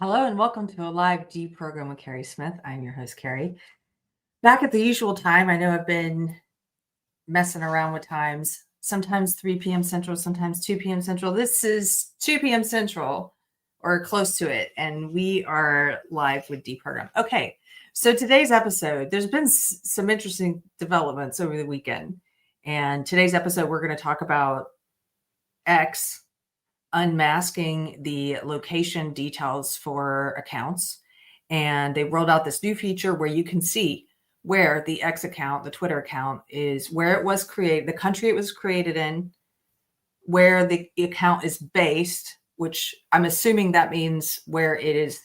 Hello and welcome to a live Deprogrammed with Keri Smith. I'm your host, Keri. Back at the usual time. I know I've been messing around with times, sometimes 3 p.m. Central, sometimes 2 p.m. Central. This is 2 p.m. Central or close to it, and we are live with Deprogrammed. Okay, so today's episode, there's been some interesting developments over the weekend. And today's episode, we're going to talk about X unmasking the location details for accounts. And they rolled out this new feature where you can see where the X account, the Twitter account, is, where it was created, the country it was created in, where the account is based, which I'm assuming that means where it is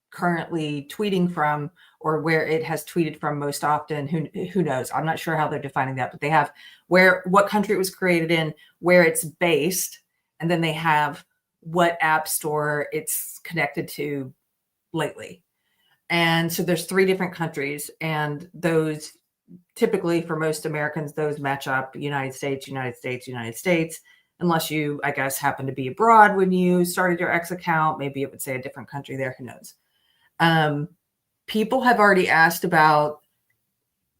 currently tweeting from or where it has tweeted from most often. Who knows? I'm not sure how they're defining that, but they have what country it was created in, where it's based, and then they have what app store it's connected to lately. And so there's 3 different countries, and those typically for most Americans, those match up: United States, United States, United States, unless you, I guess, happen to be abroad when you started your X account. Maybe it would say a different country there. Who knows? People have already asked about,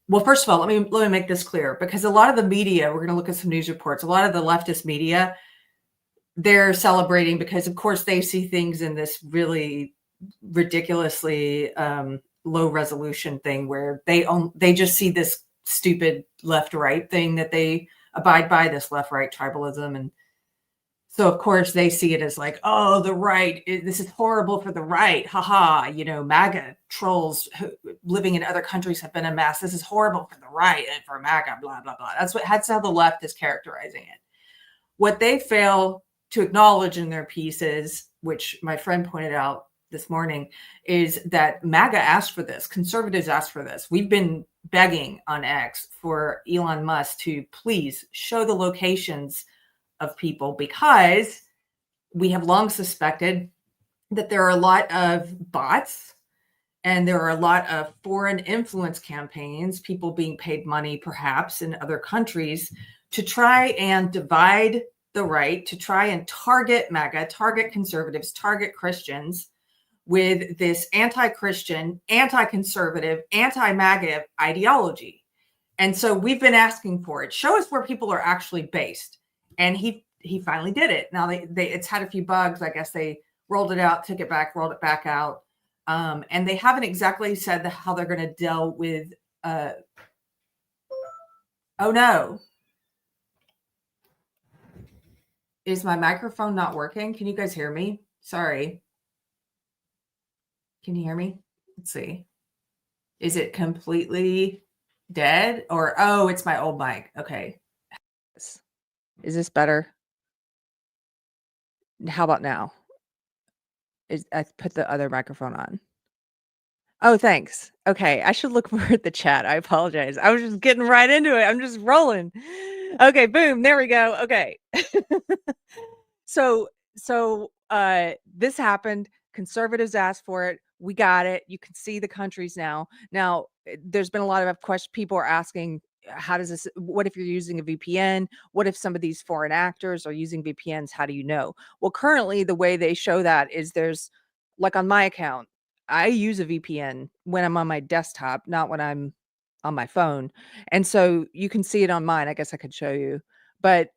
well, first of all, let me make this clear, because a lot of the media, we're going to look at some news reports, a lot of the leftist media, they're celebrating because, of course, they see things in this really ridiculously low resolution thing where they just see this stupid left-right thing that they abide by, this left-right tribalism. And so, of course, they see it as like, oh, the right, this is horrible for the right. Haha, MAGA trolls living in other countries have been amassed. This is horrible for the right and for MAGA, blah, blah, blah. That's how the left is characterizing it. What they fail to acknowledge in their pieces, which my friend pointed out this morning, is that MAGA asked for this. Conservatives asked for this. We've been begging on X for Elon Musk to please show the locations of people, because we have long suspected that there are a lot of bots and there are a lot of foreign influence campaigns, people being paid money perhaps in other countries to try and divide the right, to try and target MAGA, target conservatives, target Christians with this anti-Christian, anti-conservative, anti-MAGA ideology. And so we've been asking for it. Show us where people are actually based. And he finally did it. Now it's had a few bugs. I guess they rolled it out, took it back, rolled it back out. And they haven't exactly said how they're going to deal with, oh no. Is my microphone not working? Can you guys hear me? Sorry. Can you hear me? Let's see. Is it completely dead? Or, oh, it's my old mic. Okay. Is this better? How about now? I put the other microphone on. Oh, thanks. Okay, I should look more at the chat. I apologize. I was just getting right into it. I'm just rolling. Okay, boom. There we go. Okay. So this happened. Conservatives asked for it. We got it. You can see the countries now. Now, there's been a lot of questions. People are asking, how does this, what if you're using a VPN? What if some of these foreign actors are using VPNs? How do you know? Well, currently the way they show that is there's, like on my account, I use a VPN when I'm on my desktop, not when I'm on my phone. And so you can see it on mine. I guess I could show you, but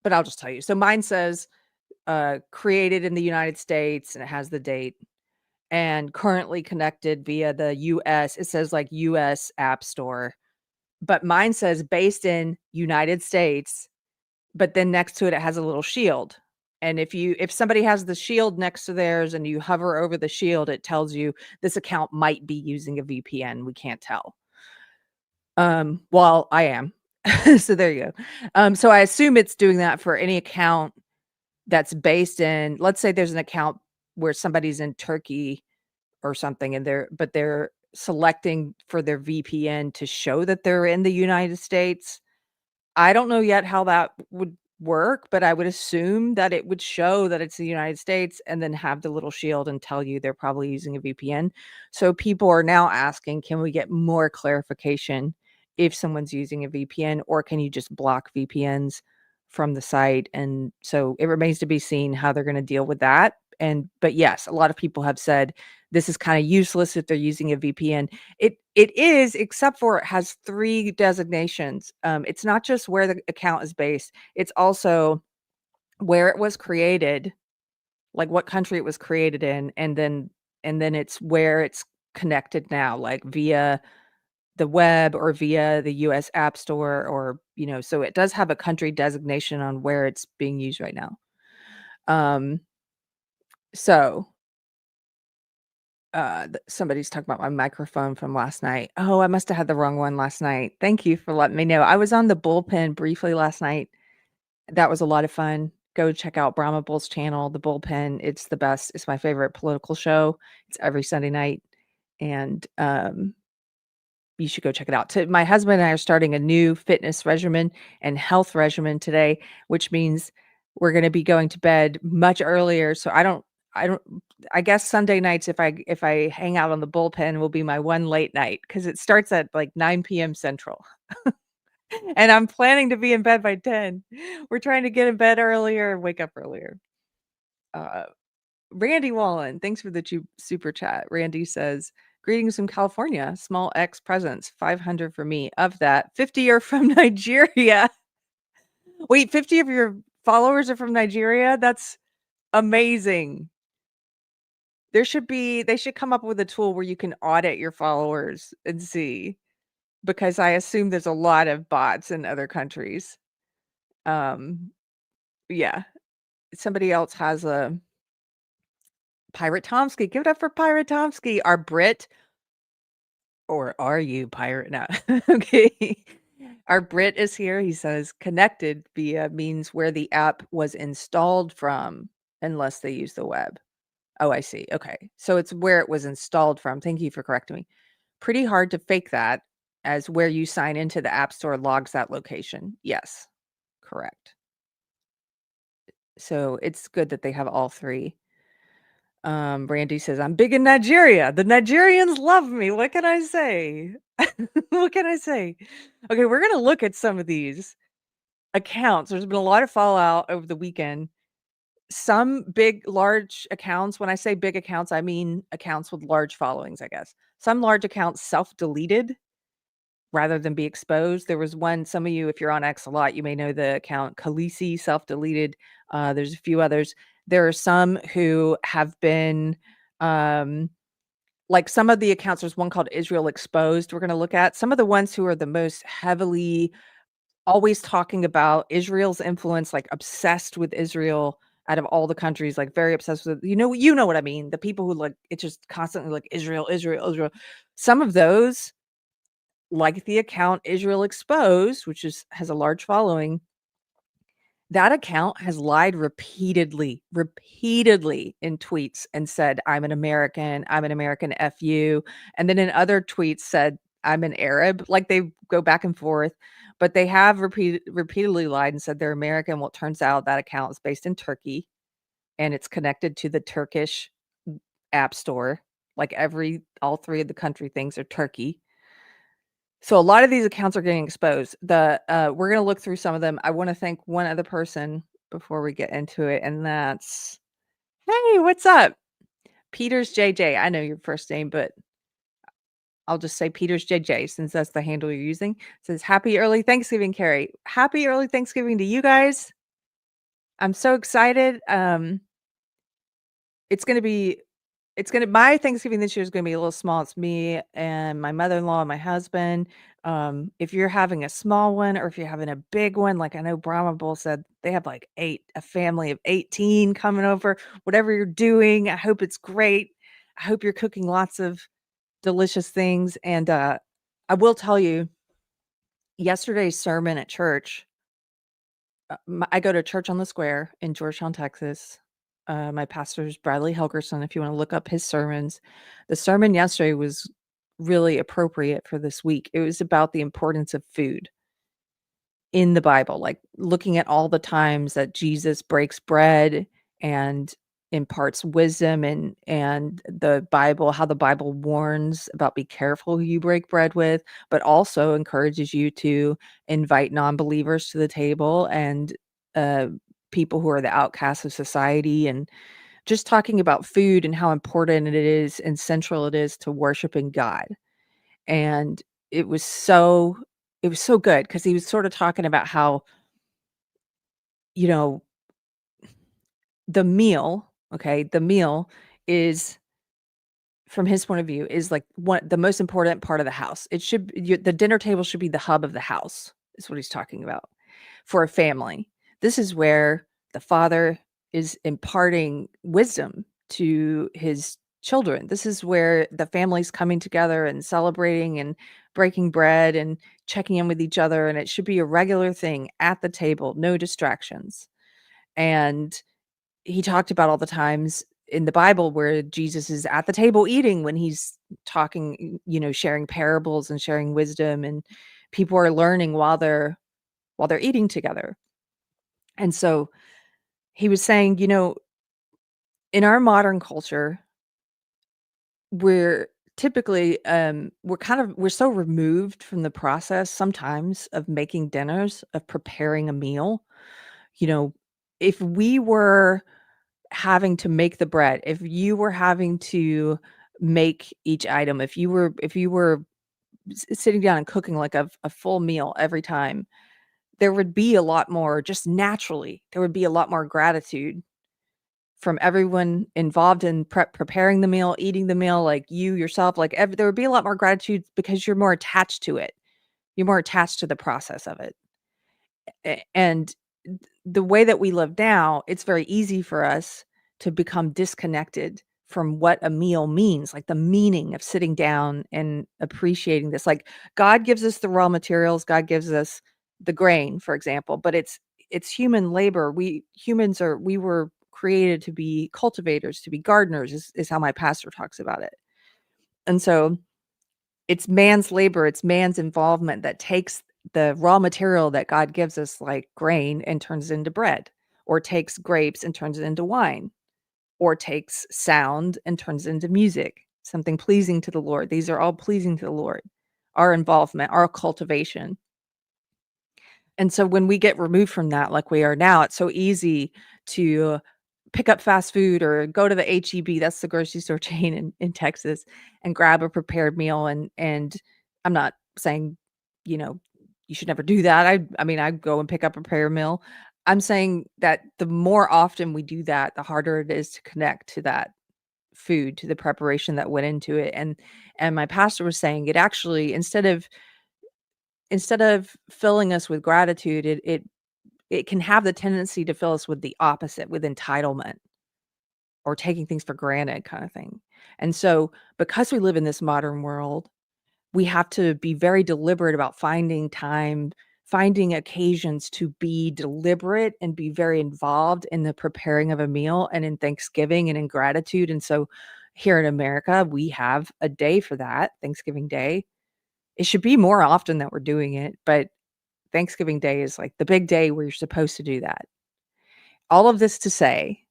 I'll just tell you. So mine says created in the United States, and it has the date, and currently connected via the US. It says like US App Store, but mine says based in United States, but then next to it, it has a little shield. And if somebody has the shield next to theirs and you hover over the shield, it tells you this account might be using a VPN. We can't tell. Well, I am. So there you go. So I assume it's doing that for any account that's based in, let's say there's an account where somebody's in Turkey or something, and they're selecting for their VPN to show that they're in the United States. I don't know yet how that would work, but I would assume that it would show that it's the United States and then have the little shield and tell you they're probably using a VPN. So people are now asking, can we get more clarification if someone's using a VPN, or can you just block VPNs from the site? And so it remains to be seen how they're going to deal with that. But yes, a lot of people have said this is kind of useless if they're using a VPN. It is, except for it has 3 designations. It's not just where the account is based, it's also where it was created, like what country it was created in, and then it's where it's connected now, like via the web or via the US App Store, or, so it does have a country designation on where it's being used right now. So somebody's talking about my microphone from last night. Oh, I must have had the wrong one last night. Thank you for letting me know. I was on the Bullpen briefly last night. That was a lot of fun. Go check out Brahma Bull's channel, The Bullpen. It's the best. It's my favorite political show. It's every Sunday night. And you should go check it out. My husband and I are starting a new fitness regimen and health regimen today, which means we're going to be going to bed much earlier. So I guess Sunday nights, if I hang out on the Bullpen, will be my one late night, because it starts at like 9 p.m. Central. And I'm planning to be in bed by 10. We're trying to get in bed earlier and wake up earlier. Randy Wallen, thanks for the super chat. Randy says, greetings from California. Small X presents, 500 for me. Of that, 50 are from Nigeria. Wait, 50 of your followers are from Nigeria? That's amazing. They should come up with a tool where you can audit your followers and see, because I assume there's a lot of bots in other countries. Yeah. Somebody else has a Pirate Tomsky. Give it up for Pirate Tomsky. Our Brit, or are you pirate now? Okay. Our Brit is here. He says connected via means where the app was installed from, unless they use the web. Oh, I see. Okay. So it's where it was installed from. Thank you for correcting me. Pretty hard to fake that, as where you sign into the App Store logs that location. Yes, correct. So it's good that they have all 3. Brandy says, I'm big in Nigeria. The Nigerians love me. What can I say? What can I say? Okay, we're going to look at some of these accounts. There's been a lot of fallout over the weekend. Some big, large accounts. When I say big accounts, I mean accounts with large followings, I guess. Some large accounts self-deleted rather than be exposed. There was one, some of you, if you're on X a lot, you may know the account Khaleesi self-deleted. There's a few others. There are some who have been, like some of the accounts, there's one called Israel Exposed we're going to look at. Some of the ones who are the most heavily always talking about Israel's influence, like obsessed with Israel out of all the countries, like very obsessed with, you know what I mean? The people who like, it's just constantly like Israel, Israel, Israel. Some of those, like the account Israel Exposed, which has a large following, that account has lied repeatedly in tweets and said, I'm an American F you. And then in other tweets said, I'm an Arab. Like they go back and forth, but they have repeatedly lied and said they're American. Well, it turns out that account is based in Turkey and it's connected to the Turkish app store. Like all 3 of the country things are Turkey. So a lot of these accounts are getting exposed. We're going to look through some of them. I want to thank one other person before we get into it, and that's, hey, what's up? Peters JJ. I know your first name, but I'll just say Peters JJ since that's the handle you're using. It says, happy early Thanksgiving, Keri. Happy early Thanksgiving to you guys. I'm so excited. My Thanksgiving this year is going to be a little small. It's me and my mother-in-law and my husband. If you're having a small one or if you're having a big one, like I know Brahma Bull said, they have like a family of 18 coming over. Whatever you're doing, I hope it's great. I hope you're cooking lots of delicious things. And I will tell you, yesterday's sermon at church, I go to church on the square in Georgetown, Texas. My pastor's Bradley Helgerson, if you want to look up his sermons. The sermon yesterday was really appropriate for this week. It was about the importance of food in the Bible, like looking at all the times that Jesus breaks bread and imparts wisdom, and the Bible, how the Bible warns about be careful who you break bread with, but also encourages you to invite non-believers to the table and people who are the outcasts of society. And just talking about food and how important it is and central it is to worshiping God. And it was so good because he was sort of talking about how, you know, the meal, okay, the meal is, from his point of view, is like the most important part of the house. It should the dinner table should be the hub of the house, is what he's talking about for a family. This is where the father is imparting wisdom to his children. This is where the family's coming together and celebrating and breaking bread and checking in with each other. And it should be a regular thing at the table, no distractions. And he talked about all the times in the Bible where Jesus is at the table eating when he's talking, sharing parables and sharing wisdom, and people are learning while they're eating together. And so he was saying, in our modern culture, we're typically we're so removed from the process sometimes of making dinners, of preparing a meal. If we were having to make the bread, if you were having to make each item, if you were sitting down and cooking like a full meal every time, there would be a lot more, just naturally, there would be a lot more gratitude from everyone involved in preparing the meal, eating the meal, like you yourself, like there would be a lot more gratitude because you're more attached to it. You're more attached to the process of it. And the way that we live now, it's very easy for us to become disconnected from what a meal means, like the meaning of sitting down and appreciating this. Like, God gives us the raw materials, God gives us the grain, for example, but it's human labor. We were created to be cultivators, to be gardeners, is how my pastor talks about it. And so it's man's labor, it's man's involvement that takes the raw material that God gives us, like grain, and turns it into bread, or takes grapes and turns it into wine, or takes sound and turns it into music, something pleasing to the Lord. These are all pleasing to the Lord, our involvement, our cultivation. And so when we get removed from that, like we are now, it's so easy to pick up fast food or go to the HEB, that's the grocery store chain in Texas, and grab a prepared meal. And I'm not saying, you should never do that. I mean, I go and pick up a prepared meal. I'm saying that the more often we do that, the harder it is to connect to that food, to the preparation that went into it. And my pastor was saying it actually, instead of filling us with gratitude, it can have the tendency to fill us with the opposite, with entitlement or taking things for granted kind of thing. And so because we live in this modern world, we have to be very deliberate about finding time, finding occasions to be deliberate and be very involved in the preparing of a meal and in Thanksgiving and in gratitude. And so here in America, we have a day for that, Thanksgiving Day. It should be more often that we're doing it, but Thanksgiving Day is like the big day where you're supposed to do that. All of this to say,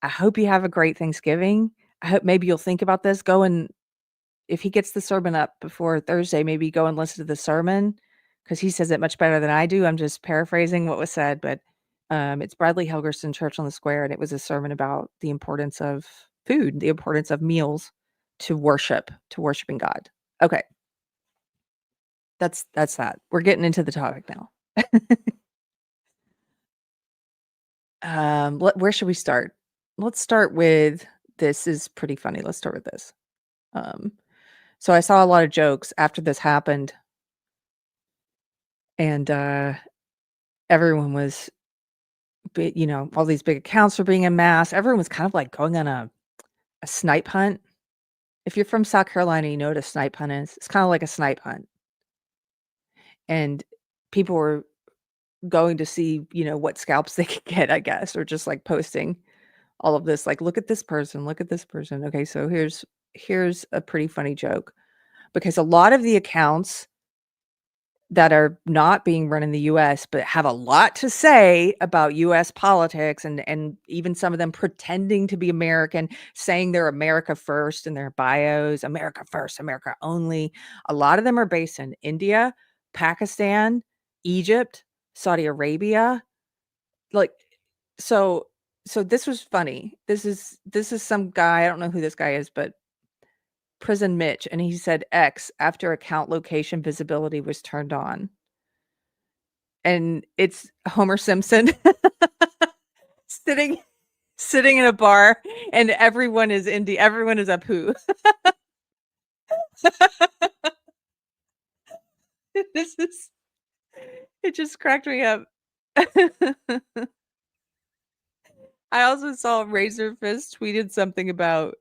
I hope you have a great Thanksgiving. I hope maybe you'll think about this. If he gets the sermon up before Thursday, maybe go and listen to the sermon, because he says it much better than I do. I'm just paraphrasing what was said, but it's Bradley Helgerson Church on the Square, and it was a sermon about the importance of food, the importance of meals to worshiping God. Okay. That's that. We're getting into the topic now. Where should we start? Let's start with, this is pretty funny. Let's start with this. So I saw a lot of jokes after this happened, and everyone was, all these big accounts were being amassed. Everyone was kind of like going on a snipe hunt. If you're from South Carolina, you know what a snipe hunt is. It's kind of like a snipe hunt. And people were going to see, what scalps they could get, I guess, or just like posting all of this, like, look at this person, look at this person. Okay, so here's a pretty funny joke, because a lot of the accounts that are not being run in the US, but have a lot to say about US politics, and even some of them pretending to be American, saying they're America first in their bios, America first, America only. A lot of them are based in India, Pakistan, Egypt, Saudi Arabia. Like, so So this was funny. This is some guy, I don't know who this guy is, but Prison Mitch, and he said X after account location visibility was turned on. And it's Homer Simpson sitting in a bar, and everyone is Apu. This is it just cracked me up. I also saw Razor Fist tweeted something about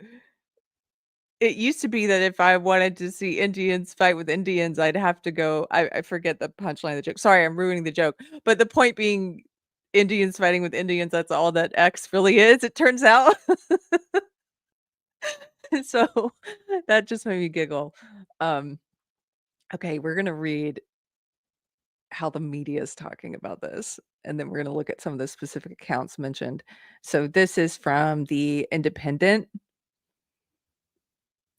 it used to be that if I wanted to see Indians fight with Indians, I'd have to go I forget the punchline of the joke. Sorry, I'm ruining the joke. But the point being Indians fighting with Indians, that's all that X really is, it turns out. So that just made me giggle. Okay, we're gonna read how the media is talking about this, and then we're gonna look at some of the specific accounts mentioned. So this is from The Independent.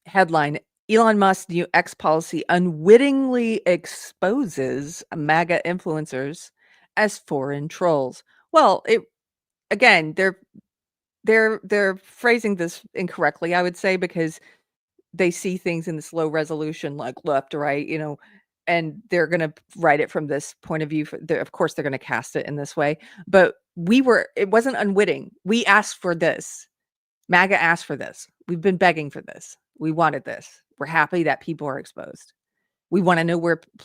Headline: Elon Musk's new X policy unwittingly exposes MAGA influencers as foreign trolls. Well, it again, they're phrasing this incorrectly, I would say, because they see things in this low resolution, like left to right, and they're gonna write it from this point of view. Of course, they're gonna cast it in this way, but it wasn't unwitting. We asked for this. MAGA asked for this. We've been begging for this. We wanted this. We're happy that people are exposed. We want to know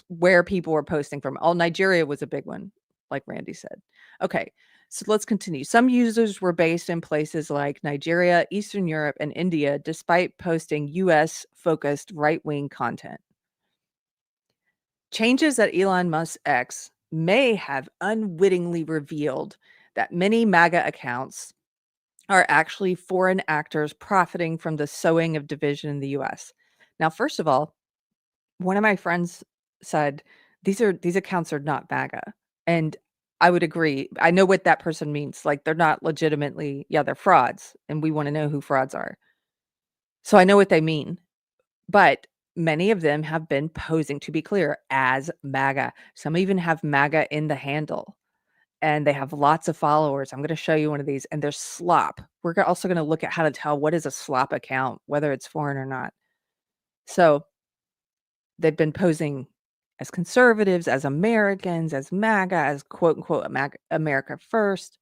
where people are posting from. Nigeria was a big one, like Randy said. Okay, so let's continue. Some users were based in places like Nigeria, Eastern Europe, and India, despite posting US-focused right-wing content. Changes at Elon Musk's X may have unwittingly revealed that many MAGA accounts are actually foreign actors profiting from the sowing of division in the US. Now, first of all, one of my friends said these accounts are not MAGA. And I would agree. I know what that person means. Like, they're not legitimately, they're frauds, and we want to know who frauds are. So I know what they mean. But many of them have been posing, to be clear, as MAGA. Some even have MAGA in the handle, and they have lots of followers. I'm going to show you one of these, and they're slop. We're also going to look at how to tell what is a slop account, whether it's foreign or not. So they've been posing as conservatives, as Americans, as MAGA, as quote unquote America first.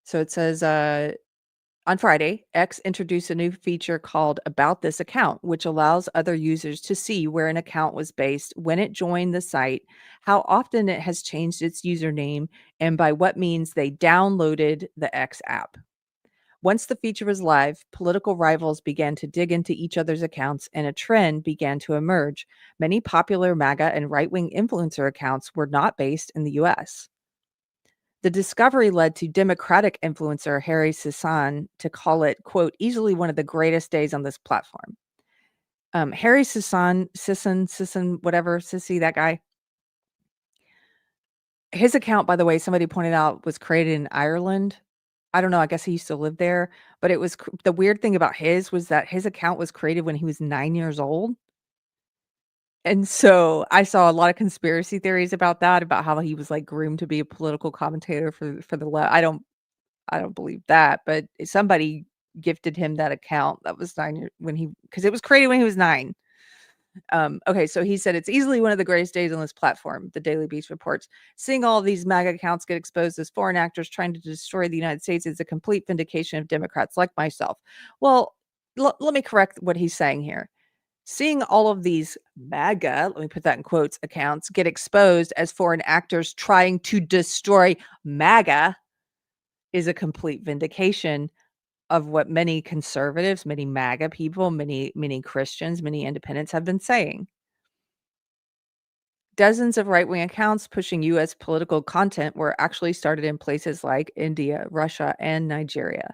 So it says, on Friday, X introduced a new feature called About This Account, which allows other users to see where an account was based, when it joined the site, how often it has changed its username, and by what means they downloaded the X app. Once the feature was live, political rivals began to dig into each other's accounts, and a trend began to emerge. Many popular MAGA and right-wing influencer accounts were not based in the US. The discovery led to Democratic influencer Harry Sisson to call it, quote, easily one of the greatest days on this platform. Harry Sisson, whatever, Sissy, that guy. His account, by the way, somebody pointed out, was created in Ireland. I don't know, I guess he used to live there, but it was the weird thing about his was that his account was created when he was 9 years old. And so I saw a lot of conspiracy theories about that, about how he was like groomed to be a political commentator for the left. I don't believe that, but somebody gifted him that account that was 9 years because it was created when he was 9. Okay, so he said it's easily one of the greatest days on this platform, the Daily Beast reports. Seeing all of these MAGA accounts get exposed as foreign actors trying to destroy the United States is a complete vindication of Democrats like myself. Well, let me correct what he's saying here. Seeing all of these MAGA, let me put that in quotes, accounts get exposed as foreign actors trying to destroy MAGA is a complete vindication of what many conservatives, many MAGA people, many Christians, many independents have been saying. Dozens of right-wing accounts pushing U.S. political content were actually started in places like India, Russia, and Nigeria.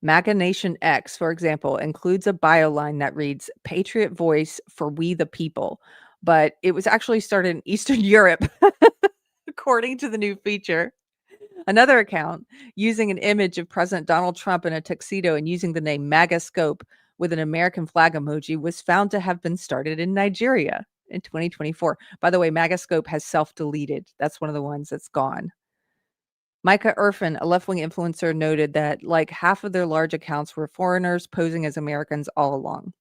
MAGA Nation X, for example, includes a bio line that reads, Patriot Voice for We the People, but it was actually started in Eastern Europe, according to the new feature. Another account, using an image of President Donald Trump in a tuxedo and using the name MAGA Scope with an American flag emoji, was found to have been started in Nigeria in 2024. By the way, MAGA Scope has self-deleted. That's one of the ones that's gone. Micah Irfin, a left-wing influencer, noted that like half of their large accounts were foreigners posing as Americans all along.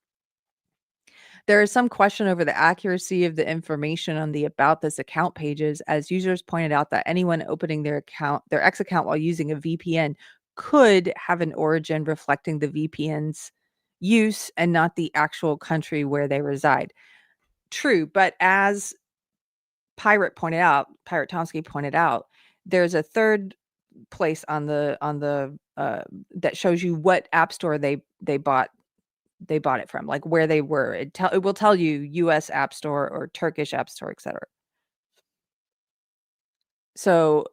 There is some question over the accuracy of the information on the About This account pages, as users pointed out that anyone opening their X account while using a VPN could have an origin reflecting the VPN's use and not the actual country where they reside. True, but as Pirate Tomsky pointed out, there's a third place on the that shows you what app store they bought it from, like where they were. It will tell you US App Store or Turkish App Store, etc. So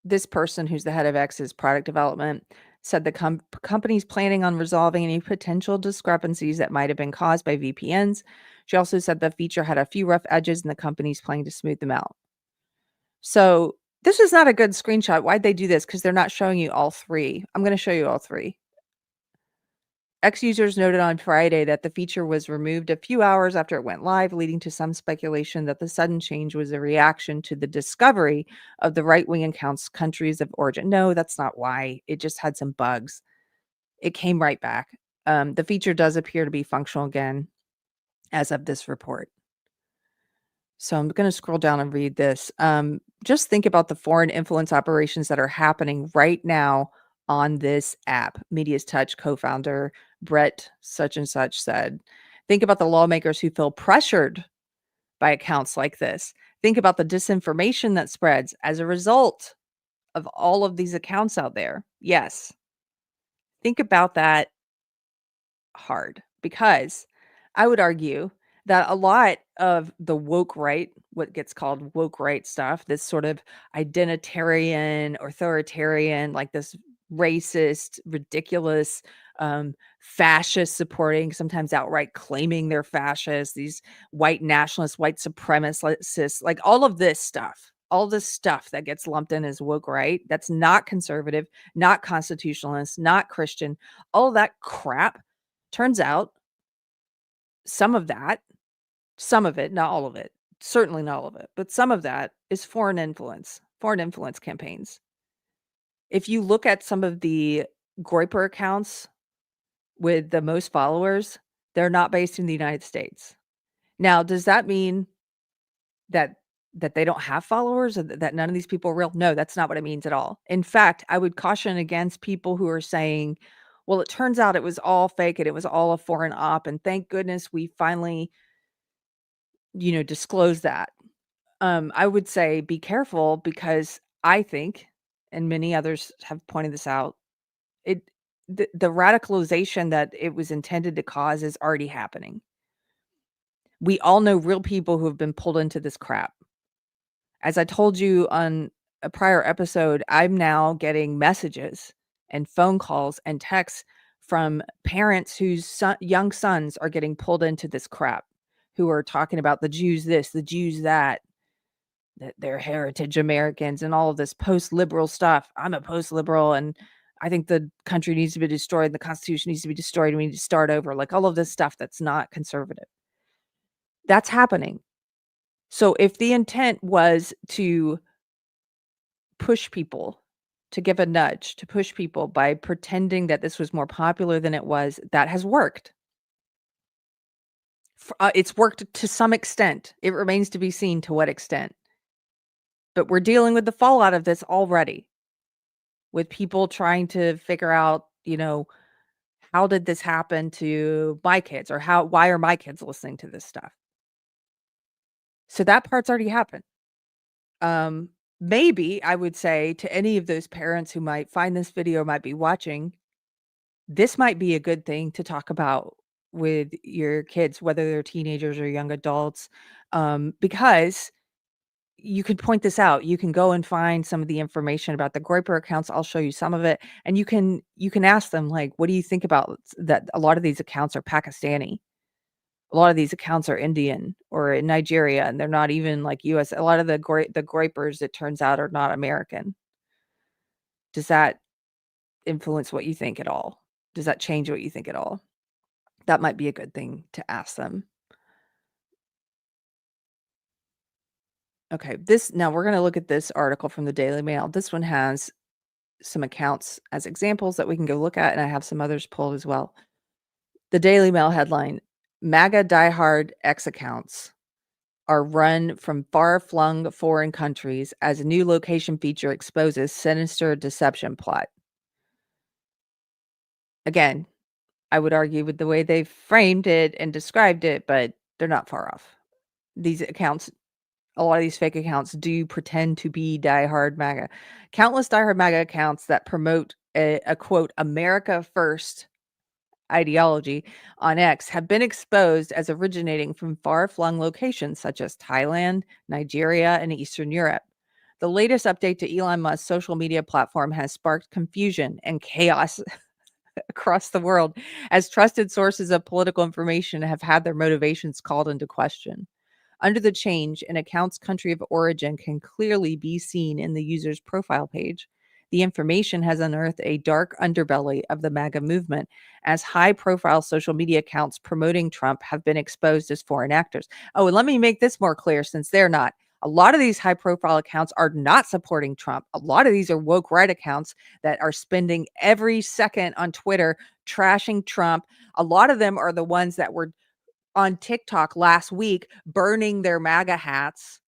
this person, who's the head of X's product development, said the company's planning on resolving any potential discrepancies that might have been caused by VPNs. She also said the feature had a few rough edges and the company's planning to smooth them out. So this is not a good screenshot. Why'd they do this? Because they're not showing you all three. I'm going to show you all three. X users noted on Friday that the feature was removed a few hours after it went live, leading to some speculation that the sudden change was a reaction to the discovery of the right-wing account's countries of origin. No, that's not why. It just had some bugs. It came right back. The feature does appear to be functional again as of this report. So I'm going to scroll down and read this. Just think about the foreign influence operations that are happening right now on this app. Media's Touch co-founder Brett such and such said. Think about the lawmakers who feel pressured by accounts like this. Think about the disinformation that spreads as a result of all of these accounts out there. Yes. Think about that hard, because I would argue that a lot of the woke right, what gets called woke right stuff, this sort of identitarian, authoritarian, like this racist, ridiculous, fascist supporting, sometimes outright claiming they're fascist, these white nationalists, white supremacists, like all this stuff that gets lumped in as woke right, that's not conservative, not constitutionalist, not Christian, all of that crap. Turns out some of it, not all of it, certainly not all of it, but some of that is foreign influence campaigns. If you look at some of the groyper accounts with the most followers, they're not based in the United States. Now, does that mean that they don't have followers, or that none of these people are real? No, that's not what it means at all. In fact, I would caution against people who are saying, well, it turns out it was all fake and it was all a foreign op, and thank goodness we finally, disclosed that. I would say be careful, because I think, and many others have pointed this out, the radicalization that it was intended to cause is already happening. We all know real people who have been pulled into this crap. As I told you on a prior episode, I'm now getting messages and phone calls and texts from parents whose young sons are getting pulled into this crap, who are talking about the Jews this, the Jews that they're heritage Americans and all of this post-liberal stuff. I'm a post-liberal and I think the country needs to be destroyed, the Constitution needs to be destroyed, and we need to start over. Like all of this stuff that's not conservative. That's happening. So if the intent was to push people, to give a nudge, to push people by pretending that this was more popular than it was, that has worked. It's worked to some extent. It remains to be seen to what extent. But we're dealing with the fallout of this already, with people trying to figure out, how did this happen to my kids, or why are my kids listening to this stuff? So that part's already happened. Maybe I would say to any of those parents who might find this video, might be watching, this might be a good thing to talk about with your kids, whether they're teenagers or young adults, because you could point this out. You can go and find some of the information about the groyper accounts. I'll show you some of it, and you can ask them, like, what do you think about that? A lot of these accounts are Pakistani. A lot of these accounts are Indian or in Nigeria, and they're not even like US. A lot of the groypers, it turns out, are not American. Does that influence what you think at all? Does that change what you think at all? That might be a good thing to ask them. Okay, now we're going to look at this article from the Daily Mail. This one has some accounts as examples that we can go look at, and I have some others pulled as well. The Daily Mail headline, MAGA diehard X accounts are run from far-flung foreign countries as a new location feature exposes sinister deception plot. Again, I would argue with the way they framed it and described it, but they're not far off. These accounts, a lot of these fake accounts do pretend to be diehard MAGA. Countless diehard MAGA accounts that promote a quote, America First ideology on X have been exposed as originating from far-flung locations such as Thailand, Nigeria, and Eastern Europe. The latest update to Elon Musk's social media platform has sparked confusion and chaos across the world as trusted sources of political information have had their motivations called into question. Under the change, an account's country of origin can clearly be seen in the user's profile page. The information has unearthed a dark underbelly of the MAGA movement, as high-profile social media accounts promoting Trump have been exposed as foreign actors. Oh, and let me make this more clear, since they're not. A lot of these high-profile accounts are not supporting Trump. A lot of these are woke right accounts that are spending every second on Twitter trashing Trump. A lot of them are the ones that were on TikTok last week burning their MAGA hats.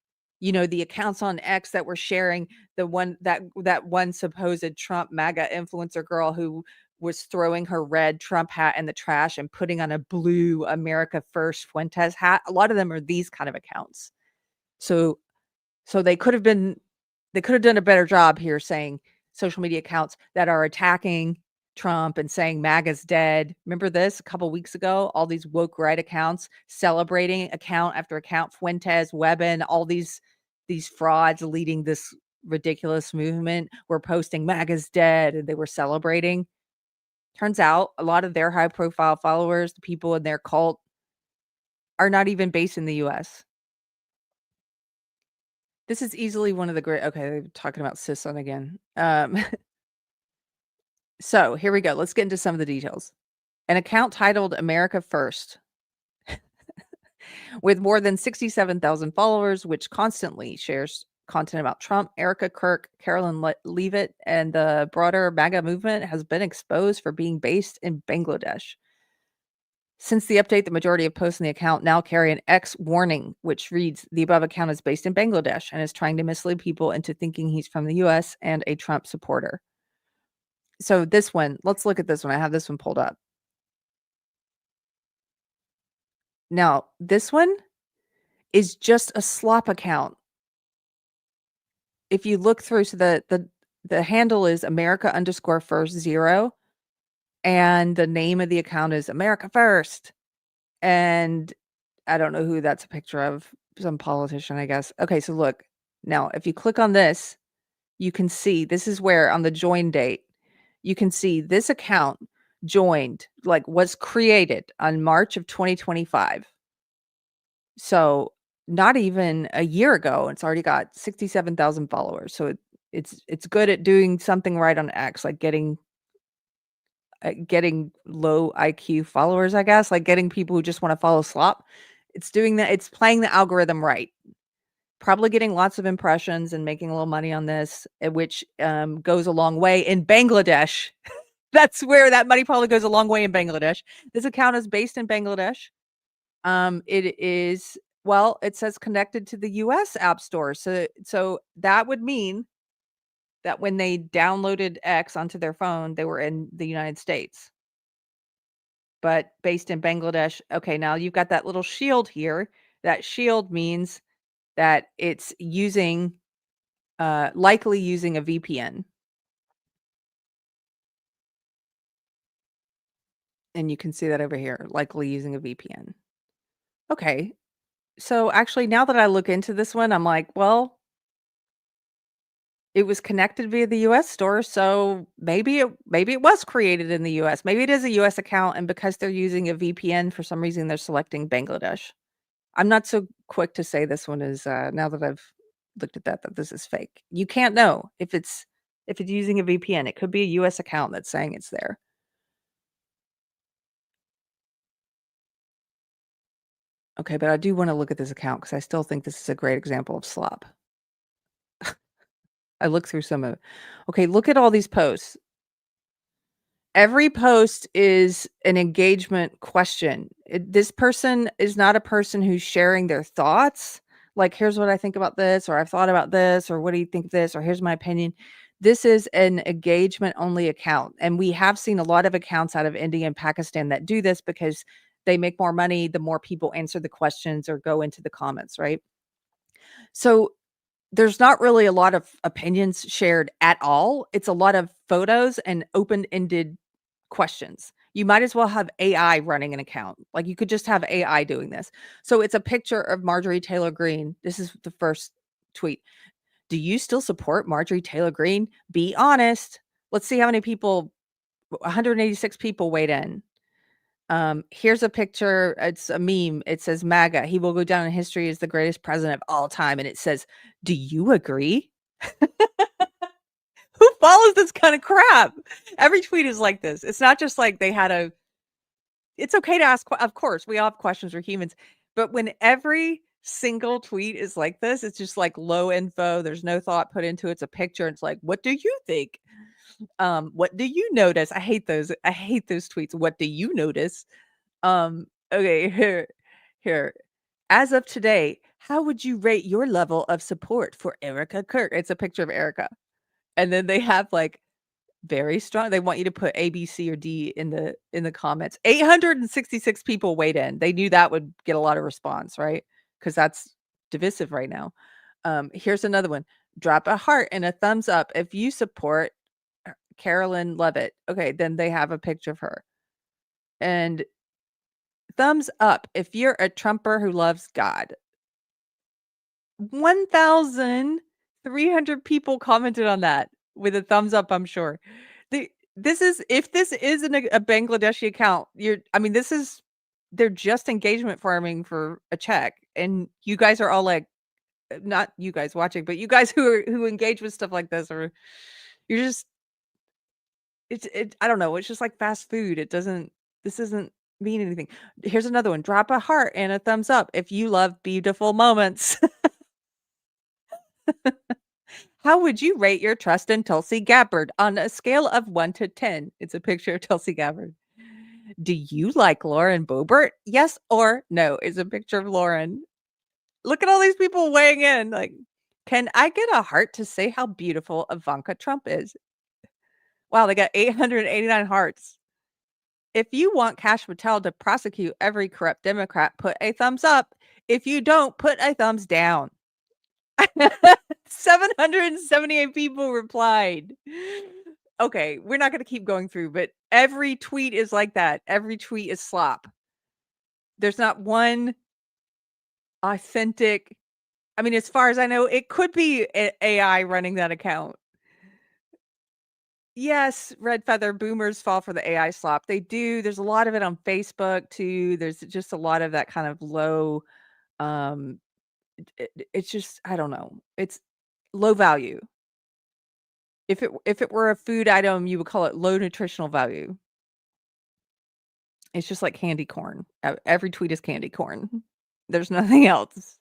You know, the accounts on X that were sharing the one that one supposed Trump MAGA influencer girl who was throwing her red Trump hat in the trash and putting on a blue America First Fuentes hat. A lot of them are these kind of accounts. So they could have done a better job here saying social media accounts that are attacking Trump and saying MAGA's dead. Remember this a couple weeks ago? All these woke right accounts celebrating account after account, Fuentes, Webben, all these frauds leading this ridiculous movement were posting MAGA's dead and they were celebrating. Turns out a lot of their high profile followers, the people in their cult, are not even based in the US. This is easily one of the great, okay, they're talking about Sisson again. So here we go. Let's get into some of the details. An account titled America First with more than 67,000 followers, which constantly shares content about Trump, Erica Kirk, Carolyn Leavitt, and the broader MAGA movement, has been exposed for being based in Bangladesh. Since the update, the majority of posts in the account now carry an X warning, which reads, the above account is based in Bangladesh and is trying to mislead people into thinking he's from the US and a Trump supporter. So this one, let's look at this one. I have this one pulled up. Now, this one is just a slop account. If you look through, so the handle is America_first0, and the name of the account is America First. And I don't know who that's a picture of, some politician, I guess. Okay, so look, now if you click on this, you can see this is where on the join date, you can see this account joined, like was created on March of 2025. So not even a year ago, it's already got 67,000 followers. So it's good at doing something right on X, like getting low IQ followers, I guess, like getting people who just want to follow slop. It's doing that. It's playing the algorithm right. Probably getting lots of impressions and making a little money on this, which goes a long way in Bangladesh. That's where that money probably goes a long way in Bangladesh. This account is based in Bangladesh. It is, well, it says connected to the US App Store. So that would mean that when they downloaded X onto their phone, they were in the United States, but based in Bangladesh. Okay, now you've got that little shield here. That shield means that it's using, likely using a VPN. And you can see that over here, likely using a VPN. Okay. So actually, now that I look into this one, I'm like, well, it was connected via the US store, so maybe it was created in the US. Maybe it is a US account, and because they're using a VPN, for some reason, they're selecting Bangladesh. I'm not so quick to say this one is, now that I've looked at that this is fake. You can't know if it's using a VPN. It could be a US account that's saying it's there. Okay, but I do wanna look at this account because I still think this is a great example of slop. I looked through some of it. Okay, look at all these posts. Every post is an engagement question. This person is not a person who's sharing their thoughts. Like, here's what I think about this, or I've thought about this, or what do you think of this, or here's my opinion. This is an engagement only account. And we have seen a lot of accounts out of India and Pakistan that do this because they make more money the more people answer the questions or go into the comments, right? So there's not really a lot of opinions shared at all. It's a lot of photos and open-ended questions. You might as well have AI running an account. Like, you could just have AI doing this. So it's a picture of Marjorie Taylor Greene. This is the first tweet. Do you still support Marjorie Taylor Greene? Be honest. Let's see how many people, 186 people weighed in. Here's a picture. It's a meme. It says MAGA. He will go down in history as the greatest president of all time. And it says, do you agree? Who follows this kind of crap? Every tweet is like this. It's not just like they had a, it's okay to ask. Of course, we all have questions. We're humans. But when every single tweet is like this, it's just like low info. There's no thought put into it. It's a picture. It's like, what do you think? What do you notice? I hate those. I hate those tweets. What do you notice? Okay, here. As of today, how would you rate your level of support for Erica Kirk? It's a picture of Erica. And then they have like very strong. They want you to put A, B, C, or D in the comments. 866 people weighed in. They knew that would get a lot of response, right? Because that's divisive right now. Here's another one. Drop a heart and a thumbs up if you support Carolyn Levitt. Okay, then they have a picture of her. And thumbs up if you're a Trumper who loves God. 1,300 people commented on that with a thumbs up, I'm sure. This is, if this isn't a Bangladeshi account, they're just engagement farming for a check. And you guys are all like, not you guys watching, but you guys who engage with stuff like this, or you're just, I don't know. It's just like fast food. This doesn't mean anything. Here's another one. Drop a heart and a thumbs up if you love beautiful moments. How would you rate your trust in Tulsi Gabbard on a scale of 1 to 10? It's a picture of Tulsi Gabbard. Do you like Lauren Boebert? Yes or no? It's a picture of Lauren. Look at all these people weighing in. Like, can I get a heart to say how beautiful Ivanka Trump is? Wow, they got 889 hearts. If you want Kash Patel to prosecute every corrupt Democrat, put a thumbs up. If you don't, put a thumbs down. 778 people replied. Okay, we're not going to keep going through, but every tweet is like that. Every tweet is slop. There's not one authentic. I mean, as far as I know, it could be AI running that account. Yes, red feather boomers fall for the AI slop. They do. There's a lot of it on Facebook too. There's just a lot of that kind of low. It's just, I don't know. It's low value. If it were a food item, you would call it low nutritional value. It's just like candy corn. Every tweet is candy corn. There's nothing else.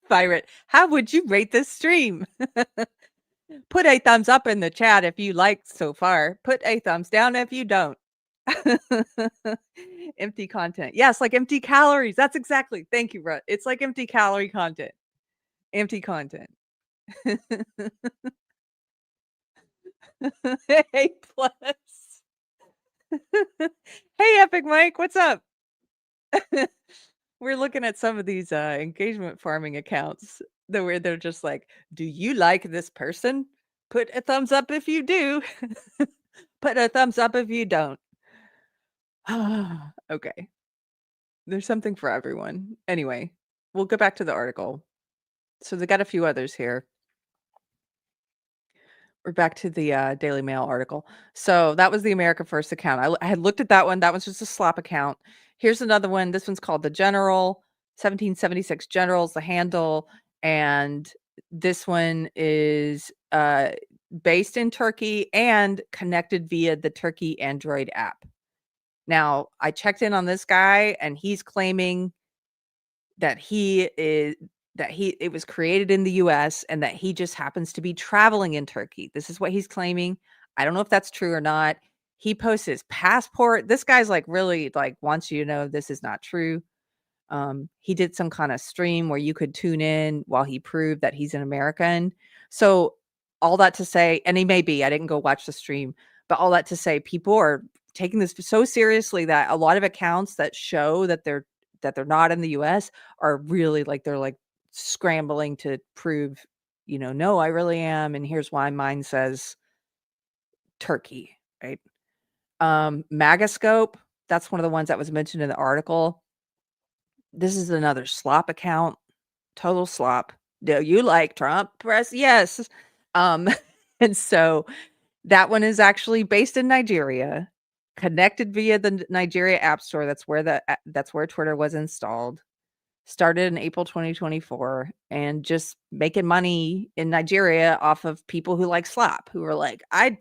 Pirate, how would you rate this stream? Put a thumbs up in the chat if you liked so far. Put a thumbs down if you don't. Empty content. Yes, like empty calories. That's exactly. Thank you, Brett. It's like empty calorie content. Empty content. A plus. Hey, Epic Mike, what's up? We're looking at some of these engagement farming accounts where they're just like, do you like this person? Put a thumbs up if you do. Put a thumbs up if you don't. Okay. There's something for everyone. Anyway, we'll go back to the article. So they got a few others here. We're back to the Daily Mail article. So that was the America First account. I had looked at that one. That one's just a slop account. Here's another one. This one's called the General, 1776 Generals, the handle. And this one is based in Turkey and connected via the Turkey Android app. Now, I checked in on this guy, and he's claiming that he is that it was created in the US and that he just happens to be traveling in Turkey. This is what he's claiming. I don't know if that's true or not. He posts his passport. This guy's like really like wants you to know this is not true. He did some kind of stream where you could tune in while he proved that he's an American. So all that to say, and he may be, I didn't go watch the stream, but all that to say, people are taking this so seriously that a lot of accounts that show that they're not in the US are really like they're like scrambling to prove, no, I really am, and here's why mine says Turkey, right? Magascope, that's one of the ones that was mentioned in the article. This is another slop account, total slop. Do you like Trump? Press yes. Um, and so that one is actually based in Nigeria, connected via the Nigeria App Store. That's where Twitter was installed. Started in April 2024 and just making money in Nigeria off of people who like slop, who are like, I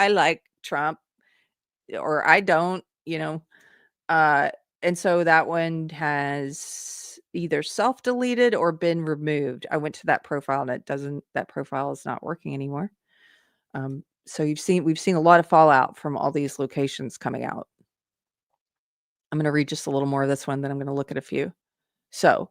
like Trump, or I don't, and so that one has either self-deleted or been removed. I went to that profile and that profile is not working anymore. So we've seen a lot of fallout from all these locations coming out. I'm going to read just a little more of this one, then I'm going to look at a few. So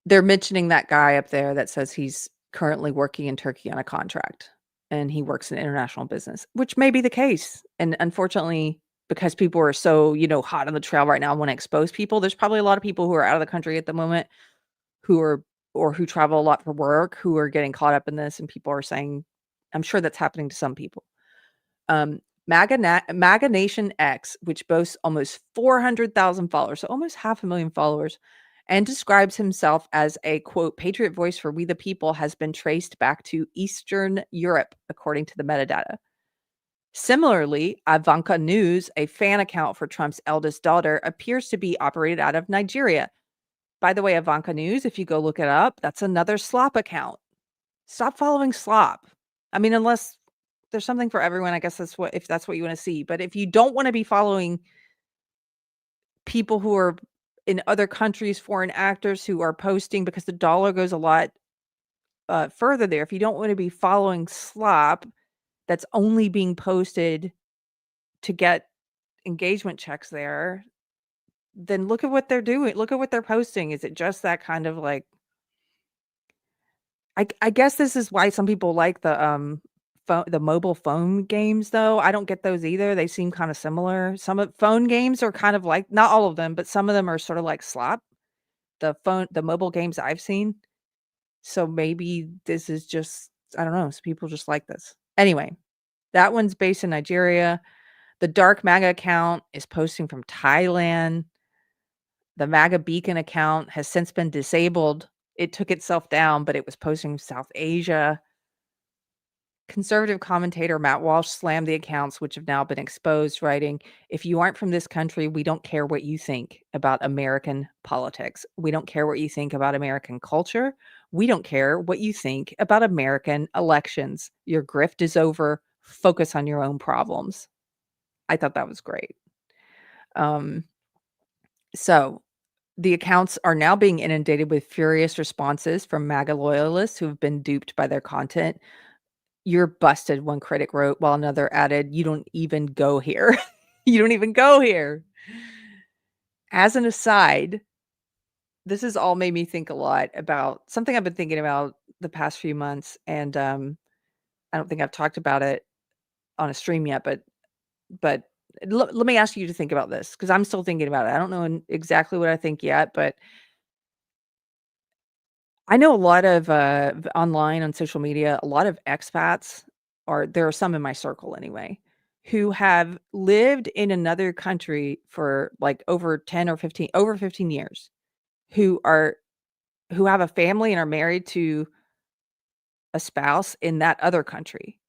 they're mentioning that guy up there that says he's currently working in Turkey on a contract and he works in international business, which may be the case. And unfortunately, because people are so, hot on the trail right now and want to expose people, there's probably a lot of people who are out of the country at the moment who travel a lot for work who are getting caught up in this. And people are saying, I'm sure that's happening to some people. MAGA Nation X, which boasts almost 400,000 followers, so almost 500,000 followers, and describes himself as a, quote, patriot voice for we the people, has been traced back to Eastern Europe, according to the metadata. Similarly, Ivanka News, a fan account for Trump's eldest daughter, appears to be operated out of Nigeria. By the way, Ivanka News, if you go look it up, that's another slop account. Stop following slop. I mean, unless there's something for everyone, I guess if that's what you want to see. But if you don't want to be following people who are in other countries, foreign actors who are posting, because the dollar goes a lot further there. If you don't want to be following slop that's only being posted to get engagement checks there, then look at what they're doing. Look at what they're posting. Is it just that kind of like, I guess this is why some people like the mobile phone games, though. I don't get those either. They seem kind of similar. Some of phone games are kind of like, not all of them, but some of them are sort of like slop. The mobile games I've seen. So maybe this is just, I don't know. Some people just like this. Anyway, that one's based in Nigeria. The Dark MAGA account is posting from Thailand. The MAGA Beacon account has since been disabled. It took itself down, but it was posting from South Asia. Conservative commentator Matt Walsh slammed the accounts, which have now been exposed, writing, if you aren't from this country, we don't care what you think about American politics. We don't care what you think about American culture. We don't care what you think about American elections. Your grift is over. Focus on your own problems. I thought that was great. So the accounts are now being inundated with furious responses from MAGA loyalists who have been duped by their content. You're busted, one critic wrote, while another added, you don't even go here. You don't even go here. As an aside, this has all made me think a lot about something I've been thinking about the past few months. And I don't think I've talked about it on a stream yet, but let me ask you to think about this, because I'm still thinking about it. I don't know exactly what I think yet, but I know a lot of online on social media, a lot of expats, or there are some in my circle anyway, who have lived in another country for like over 15 years, who have a family and are married to a spouse in that other country,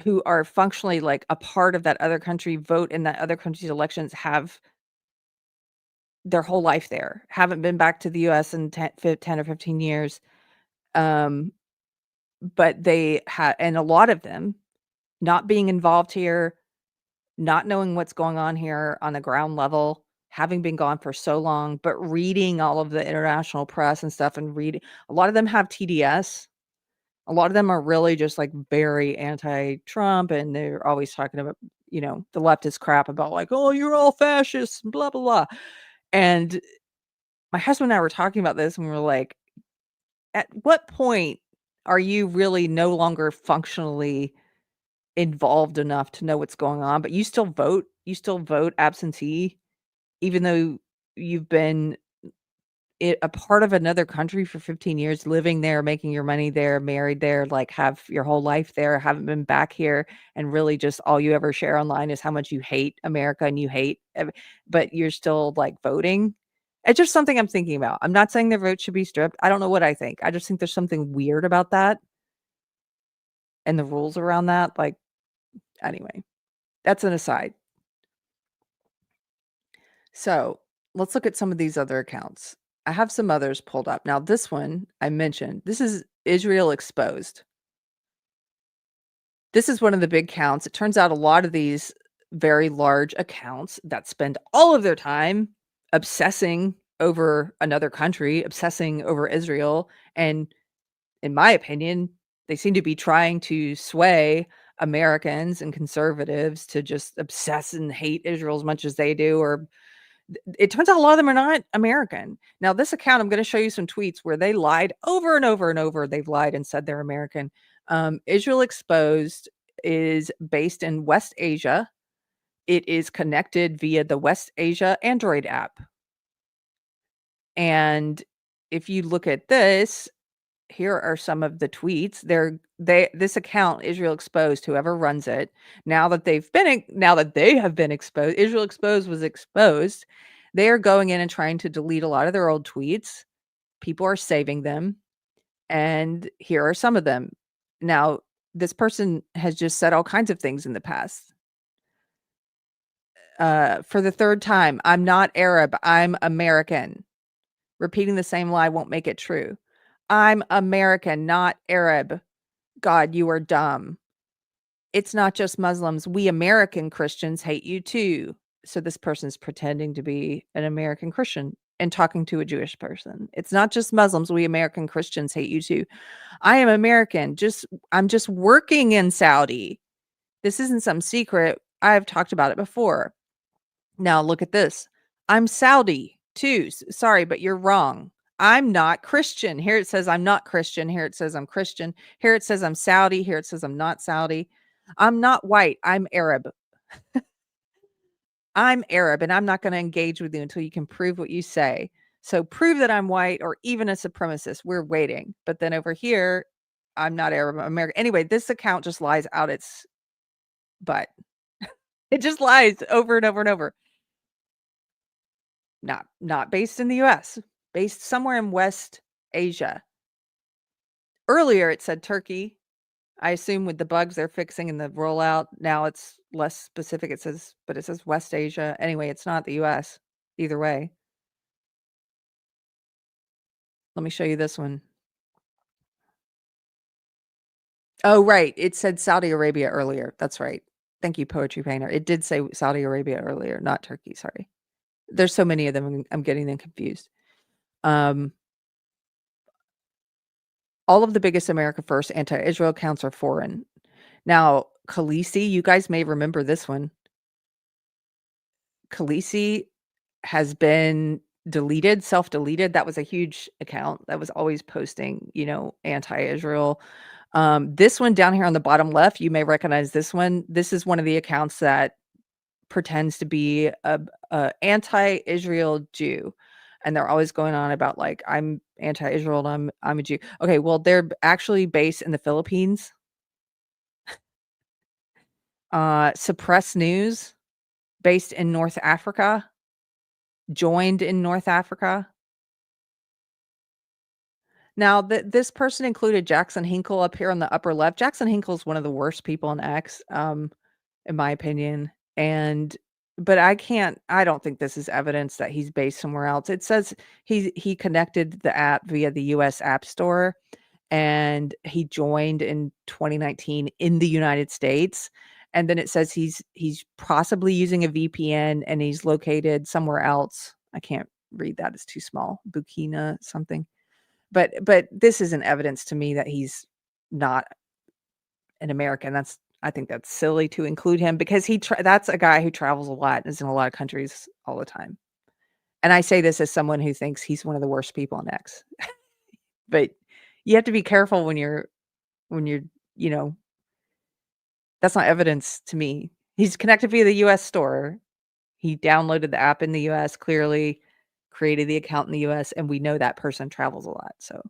who are functionally like a part of that other country, vote in that other country's elections, have their whole life there, haven't been back to the US in 10 or 15 years. But they had, and a lot of them not being involved here, not knowing what's going on here on the ground level, having been gone for so long, but reading all of the international press and stuff and reading, a lot of them have TDS. A lot of them are really just like very anti-Trump, and they're always talking about, the leftist crap about like, oh, you're all fascists, blah, blah, blah. And my husband and I were talking about this, and we were like, at what point are you really no longer functionally involved enough to know what's going on, but you still vote? You still vote absentee, even though you've been a part of another country for 15 years, living there, making your money there, married there, like have your whole life there, haven't been back here, and really just all you ever share online is how much you hate America and you hate, but you're still like voting. It's just something I'm thinking about. I'm not saying the vote should be stripped. I don't know what I think. I just think there's something weird about that and the rules around that. Like, anyway, that's an aside. So let's look at some of these other accounts. I have some others pulled up. Now, this one I mentioned, this is Israel Exposed. This is one of the big counts. It turns out a lot of these very large accounts that spend all of their time obsessing over another country, obsessing over Israel. And in my opinion, they seem to be trying to sway Americans and conservatives to just obsess and hate Israel as much as they do, or it turns out a lot of them are not American. Now, this account, I'm going to show you some tweets where they lied over and over and over. They've lied and said they're American. Israel Exposed is based in West Asia. It is connected via the West Asia Android app. And if you look at this, here are some of the tweets. This account, Israel Exposed, whoever runs it, now that they have been exposed, Israel Exposed was exposed, they are going in and trying to delete a lot of their old tweets. People are saving them, and here are some of them. Now, this person has just said all kinds of things in the past. For the third time, I'm not Arab, I'm American. Repeating the same lie won't make it true. I'm American, not Arab. God, you are dumb. It's not just Muslims. We American Christians hate you too. So this person's pretending to be an American Christian and talking to a Jewish person. It's not just Muslims. We American Christians hate you too. I am American. I'm just working in Saudi. This isn't some secret. I've talked about it before. Now look at this. I'm Saudi too. Sorry, but you're wrong. I'm not Christian. Here it says I'm not Christian. Here it says I'm Christian. Here it says I'm Saudi. Here it says I'm not Saudi. I'm not white. I'm Arab. I'm Arab, and I'm not going to engage with you until you can prove what you say. So prove that I'm white or even a supremacist. We're waiting. But then over here, I'm not Arab, I'm American. Anyway, this account just lies out its butt. It just lies over and over and over. Not based in the US, based somewhere in West Asia. Earlier, it said Turkey. I assume with the bugs they're fixing in the rollout, now it's less specific. It says West Asia. Anyway, it's not the US either way. Let me show you this one. Oh, right. It said Saudi Arabia earlier. That's right. Thank you, Poetry Painter. It did say Saudi Arabia earlier, not Turkey. Sorry. There's so many of them. I'm getting them confused. All of the biggest America First anti-Israel accounts are foreign. Now, Khaleesi, you guys may remember this one. Khaleesi has been deleted, self-deleted. That was a huge account that was always posting, anti-Israel. This one down here on the bottom left, you may recognize this one. This is one of the accounts that pretends to be a anti-Israel Jew. And they're always going on about like, I'm anti-Israel and I'm a Jew. Okay, well, they're actually based in the Philippines. Suppress News, based in North Africa, joined in North Africa. Now, this person included Jackson Hinkle up here on the upper left. Jackson Hinkle is one of the worst people on X, in my opinion. But I don't think this is evidence that he's based somewhere else. It says he connected the app via the US App Store, and he joined in 2019 in the United States. And then it says he's possibly using a VPN and he's located somewhere else. I can't read that. It's too small. Burkina something. But this isn't evidence to me that he's not an American. I think that's silly to include him because that's a guy who travels a lot and is in a lot of countries all the time. And I say this as someone who thinks he's one of the worst people on X. But you have to be careful when you're, you know, that's not evidence to me. He's connected via the US store. He downloaded the app in the US, clearly created the account in the US, and we know that person travels a lot. So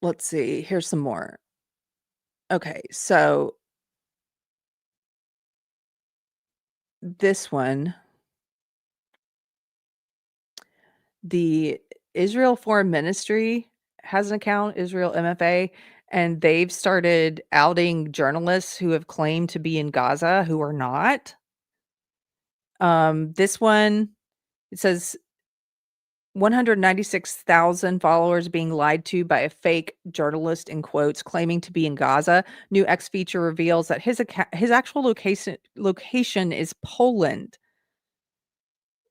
let's see. Here's some more. Okay, so this one, the Israel Foreign Ministry has an account, Israel MFA, and they've started outing journalists who have claimed to be in Gaza who are not. This one, it says 196,000 followers being lied to by a fake journalist in quotes claiming to be in Gaza. New X feature reveals that his actual location is Poland.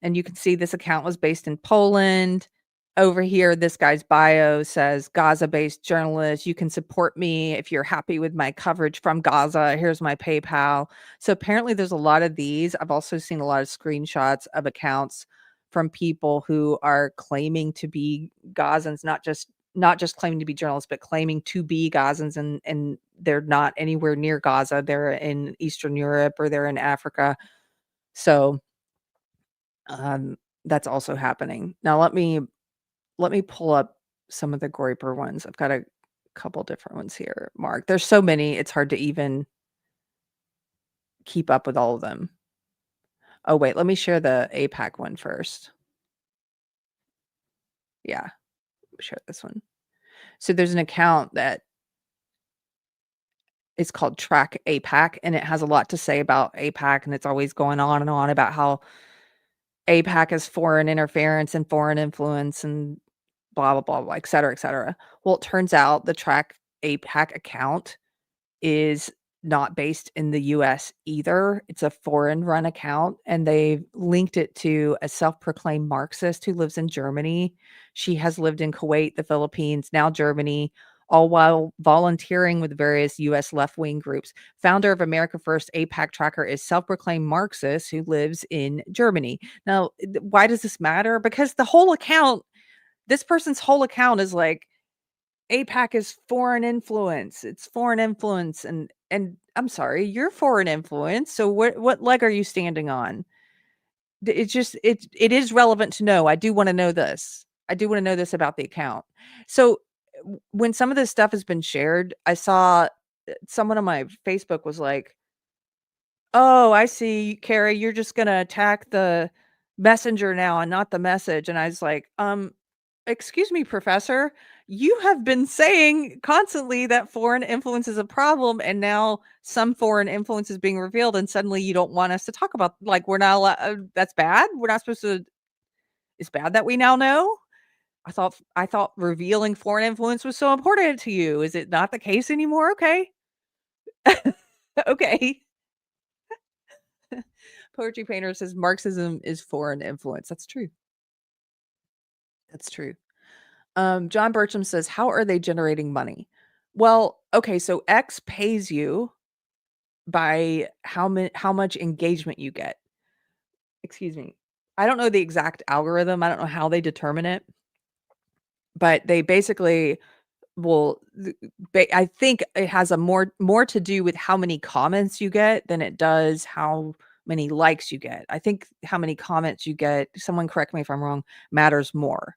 And you can see this account was based in Poland. Over here, this guy's bio says Gaza-based journalist. You can support me if you're happy with my coverage from Gaza. Here's my PayPal. So apparently there's a lot of these. I've also seen a lot of screenshots of accounts from people who are claiming to be Gazans, not just claiming to be journalists, but claiming to be Gazans, and they're not anywhere near Gaza. They're in Eastern Europe or they're in Africa. So that's also happening. Now let me pull up some of the groyper ones. I've got a couple different ones here, Mark. There's so many, it's hard to even keep up with all of them. Oh, wait, let me share the APAC one first. Yeah, share this one. So there's an account that is called Track APAC, and it has a lot to say about APAC, and it's always going on and on about how APAC is foreign interference and foreign influence and blah, blah, blah, blah, et cetera, et cetera. Well, it turns out the Track APAC account is not based in the US either. It's a foreign run account, and they've linked it to a self-proclaimed Marxist who lives in Germany. She has lived in Kuwait, the Philippines, now Germany, all while volunteering with various US left-wing groups. Founder of America First APAC Tracker is self-proclaimed Marxist who lives in Germany. Now, why does this matter? Because the whole account, this person's whole account is like, APAC is foreign influence. It's foreign influence, and I'm sorry, you're foreign influence. So what leg are you standing on? It's just it is relevant to know. I do want to know this. I do want to know this about the account. So when some of this stuff has been shared, I saw someone on my Facebook was like, "Oh, I see, Keri, you're just gonna attack the messenger now and not the message." And I was like, excuse me, professor, you have been saying constantly that foreign influence is a problem, and now some foreign influence is being revealed, and suddenly you don't want us to talk about, like, we're not allowed, that's bad. We're not supposed to, it's bad that we now know. I thought revealing foreign influence was so important to you. Is it not the case anymore? Okay. Okay. Poetry Painter says Marxism is foreign influence. That's true. That's true. John Burcham says, how are they generating money? Well, okay, so X pays you by how much engagement you get. Excuse me. I don't know the exact algorithm. I don't know how they determine it, but they basically will. I think it has a more to do with how many comments you get than it does how many likes you get. I think how many comments you get, someone correct me if I'm wrong, matters more.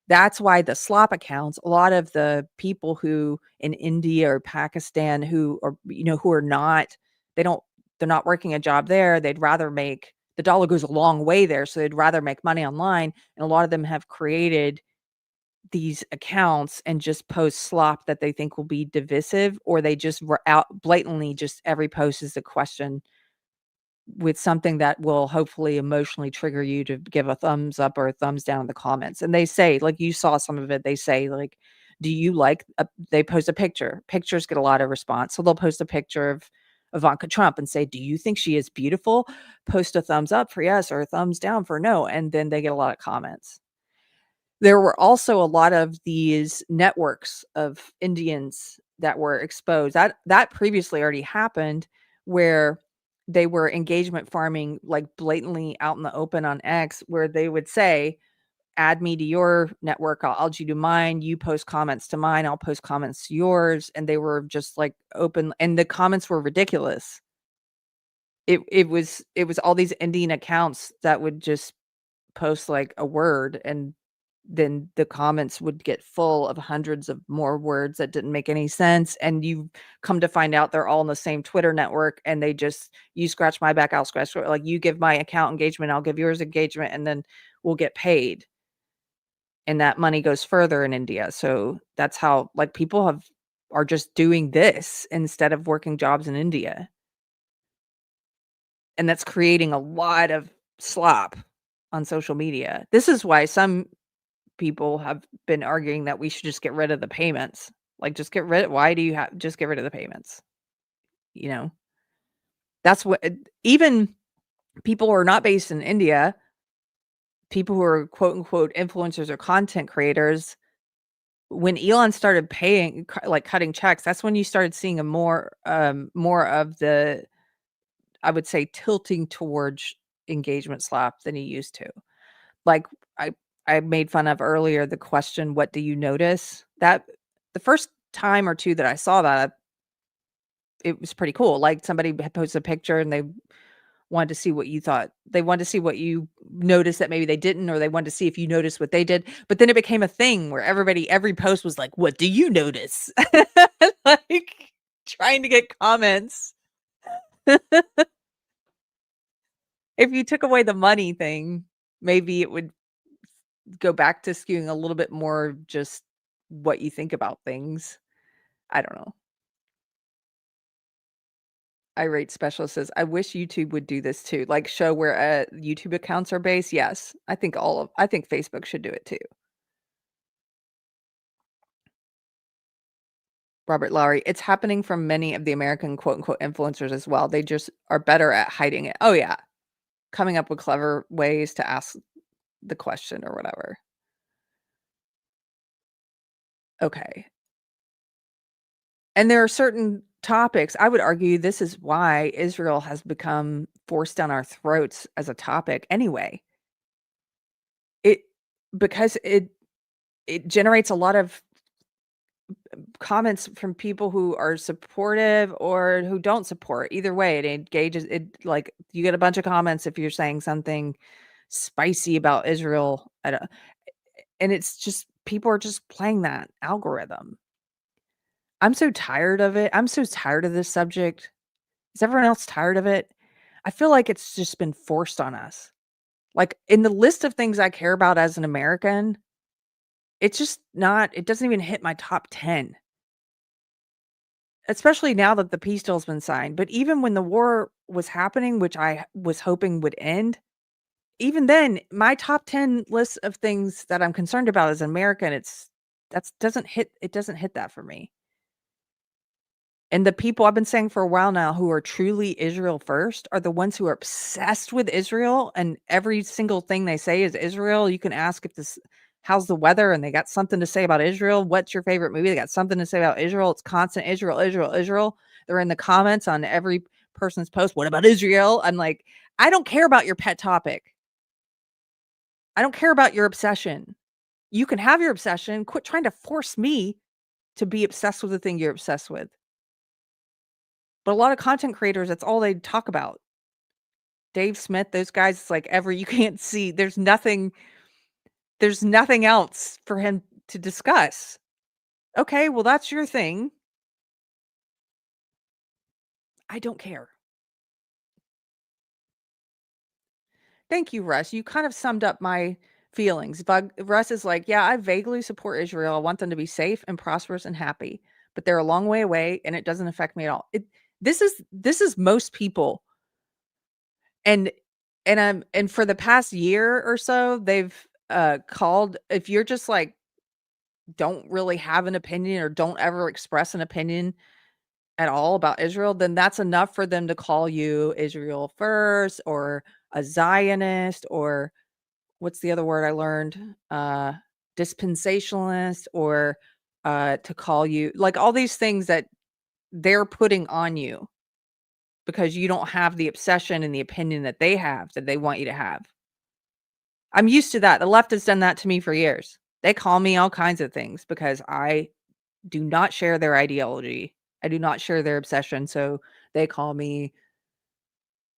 That's why the slop accounts, a lot of the people who in India or Pakistan who are, who are not, they're not working a job there. They'd rather make, the dollar goes a long way there. So they'd rather make money online. And a lot of them have created these accounts and just post slop that they think will be divisive, or they just were out blatantly, just every post is a question with something that will hopefully emotionally trigger you to give a thumbs up or a thumbs down in the comments. And they say, like, you saw some of it, they say, like, Do you like they post a picture. Pictures get a lot of response. So they'll post a picture of Ivanka Trump and say, "Do you think she is beautiful?" Post a thumbs up for yes or a thumbs down for no, and then they get a lot of comments. There were also a lot of these networks of Indians that were exposed. That previously already happened, where they were engagement farming, like, blatantly out in the open on X, where they would say, "Add me to your network, I'll add you to mine, you post comments to mine, I'll post comments to yours," and they were just, like, open, and the comments were ridiculous. It was all these Indian accounts that would just post, like, a word, and then the comments would get full of hundreds of more words that didn't make any sense, and you come to find out they're all in the same Twitter network, and they just, "You scratch my back, I'll scratch your," like, "You give my account engagement, I'll give yours engagement, and then we'll get paid." And that money goes further in India, so that's how, like, people are just doing this instead of working jobs in India, and that's creating a lot of slop on social media. This is why some people have been arguing that we should just get rid of the payments. Like, just get rid why do you have just get rid of the payments, you know? That's what even people who are not based in India, people who are quote unquote influencers or content creators, when Elon started paying like cutting checks, that's when you started seeing a more of the, I would say, tilting towards engagement slap than he used to. Like, I I made fun of earlier the question, "What do you notice?" That the first time or 2 that I saw that, it was pretty cool. Like, somebody had posted a picture and they wanted to see what you thought. They wanted to see what you noticed that maybe they didn't, or they wanted to see if you noticed what they did. But then it became a thing where every post was like, "What do you notice?" Like, trying to get comments. If you took away the money thing, maybe it would go back to skewing a little bit more just what you think about things. I don't know. Irate Specialist says, "I wish YouTube would do this too, like show where YouTube accounts are based." Yes, I think Facebook should do it too. Robert Lowry, "It's happening from many of the American quote unquote influencers as well. They just are better at hiding it." Oh yeah, coming up with clever ways to ask the question or whatever. Okay. And there are certain topics, I would argue this is why Israel has become forced down our throats as a topic anyway. It because it generates a lot of comments from people who are supportive or who don't support. Either way, it engages it, like, you get a bunch of comments if you're saying something spicy about Israel at a, and it's just people are just playing that algorithm. I'm so tired of it. I'm so tired of this subject. Is everyone else tired of it? I feel like it's just been forced on us. Like, in the list of things I care about as an American, it's just not, it doesn't even hit my top 10, especially now that the peace deal's been signed. But even when the war was happening, which I was hoping would end, even then, my top 10 list of things that I'm concerned about as an American, that's doesn't hit that for me. And the people I've been saying for a while now who are truly Israel first are the ones who are obsessed with Israel, and every single thing they say is Israel. You can ask if this, how's the weather, and they got something to say about Israel. What's your favorite movie? They got something to say about Israel. It's constant Israel, Israel, Israel. They're in the comments on every person's post. What about Israel? I'm like, I don't care about your pet topic. I don't care about your obsession. You can have your obsession. Quit trying to force me to be obsessed with the thing you're obsessed with. But a lot of content creators, that's all they talk about. Dave Smith, those guys, it's like you can't see. There's nothing else for him to discuss. Okay, well, that's your thing. I don't care. Thank you, Russ. You kind of summed up my feelings. Russ is like, yeah, I vaguely support Israel. I want them to be safe and prosperous and happy, but they're a long way away and it doesn't affect me at all. This is most people. And and for the past year or so, they've called, if you're just like don't really have an opinion or don't ever express an opinion at all about Israel, then that's enough for them to call you Israel first or a Zionist, or what's the other word I learned? Dispensationalist, or to call you like all these things that they're putting on you because you don't have the obsession and the opinion that they have that they want you to have. I'm used to that. The left has done that to me for years. They call me all kinds of things because I do not share their ideology. I do not share their obsession. So they call me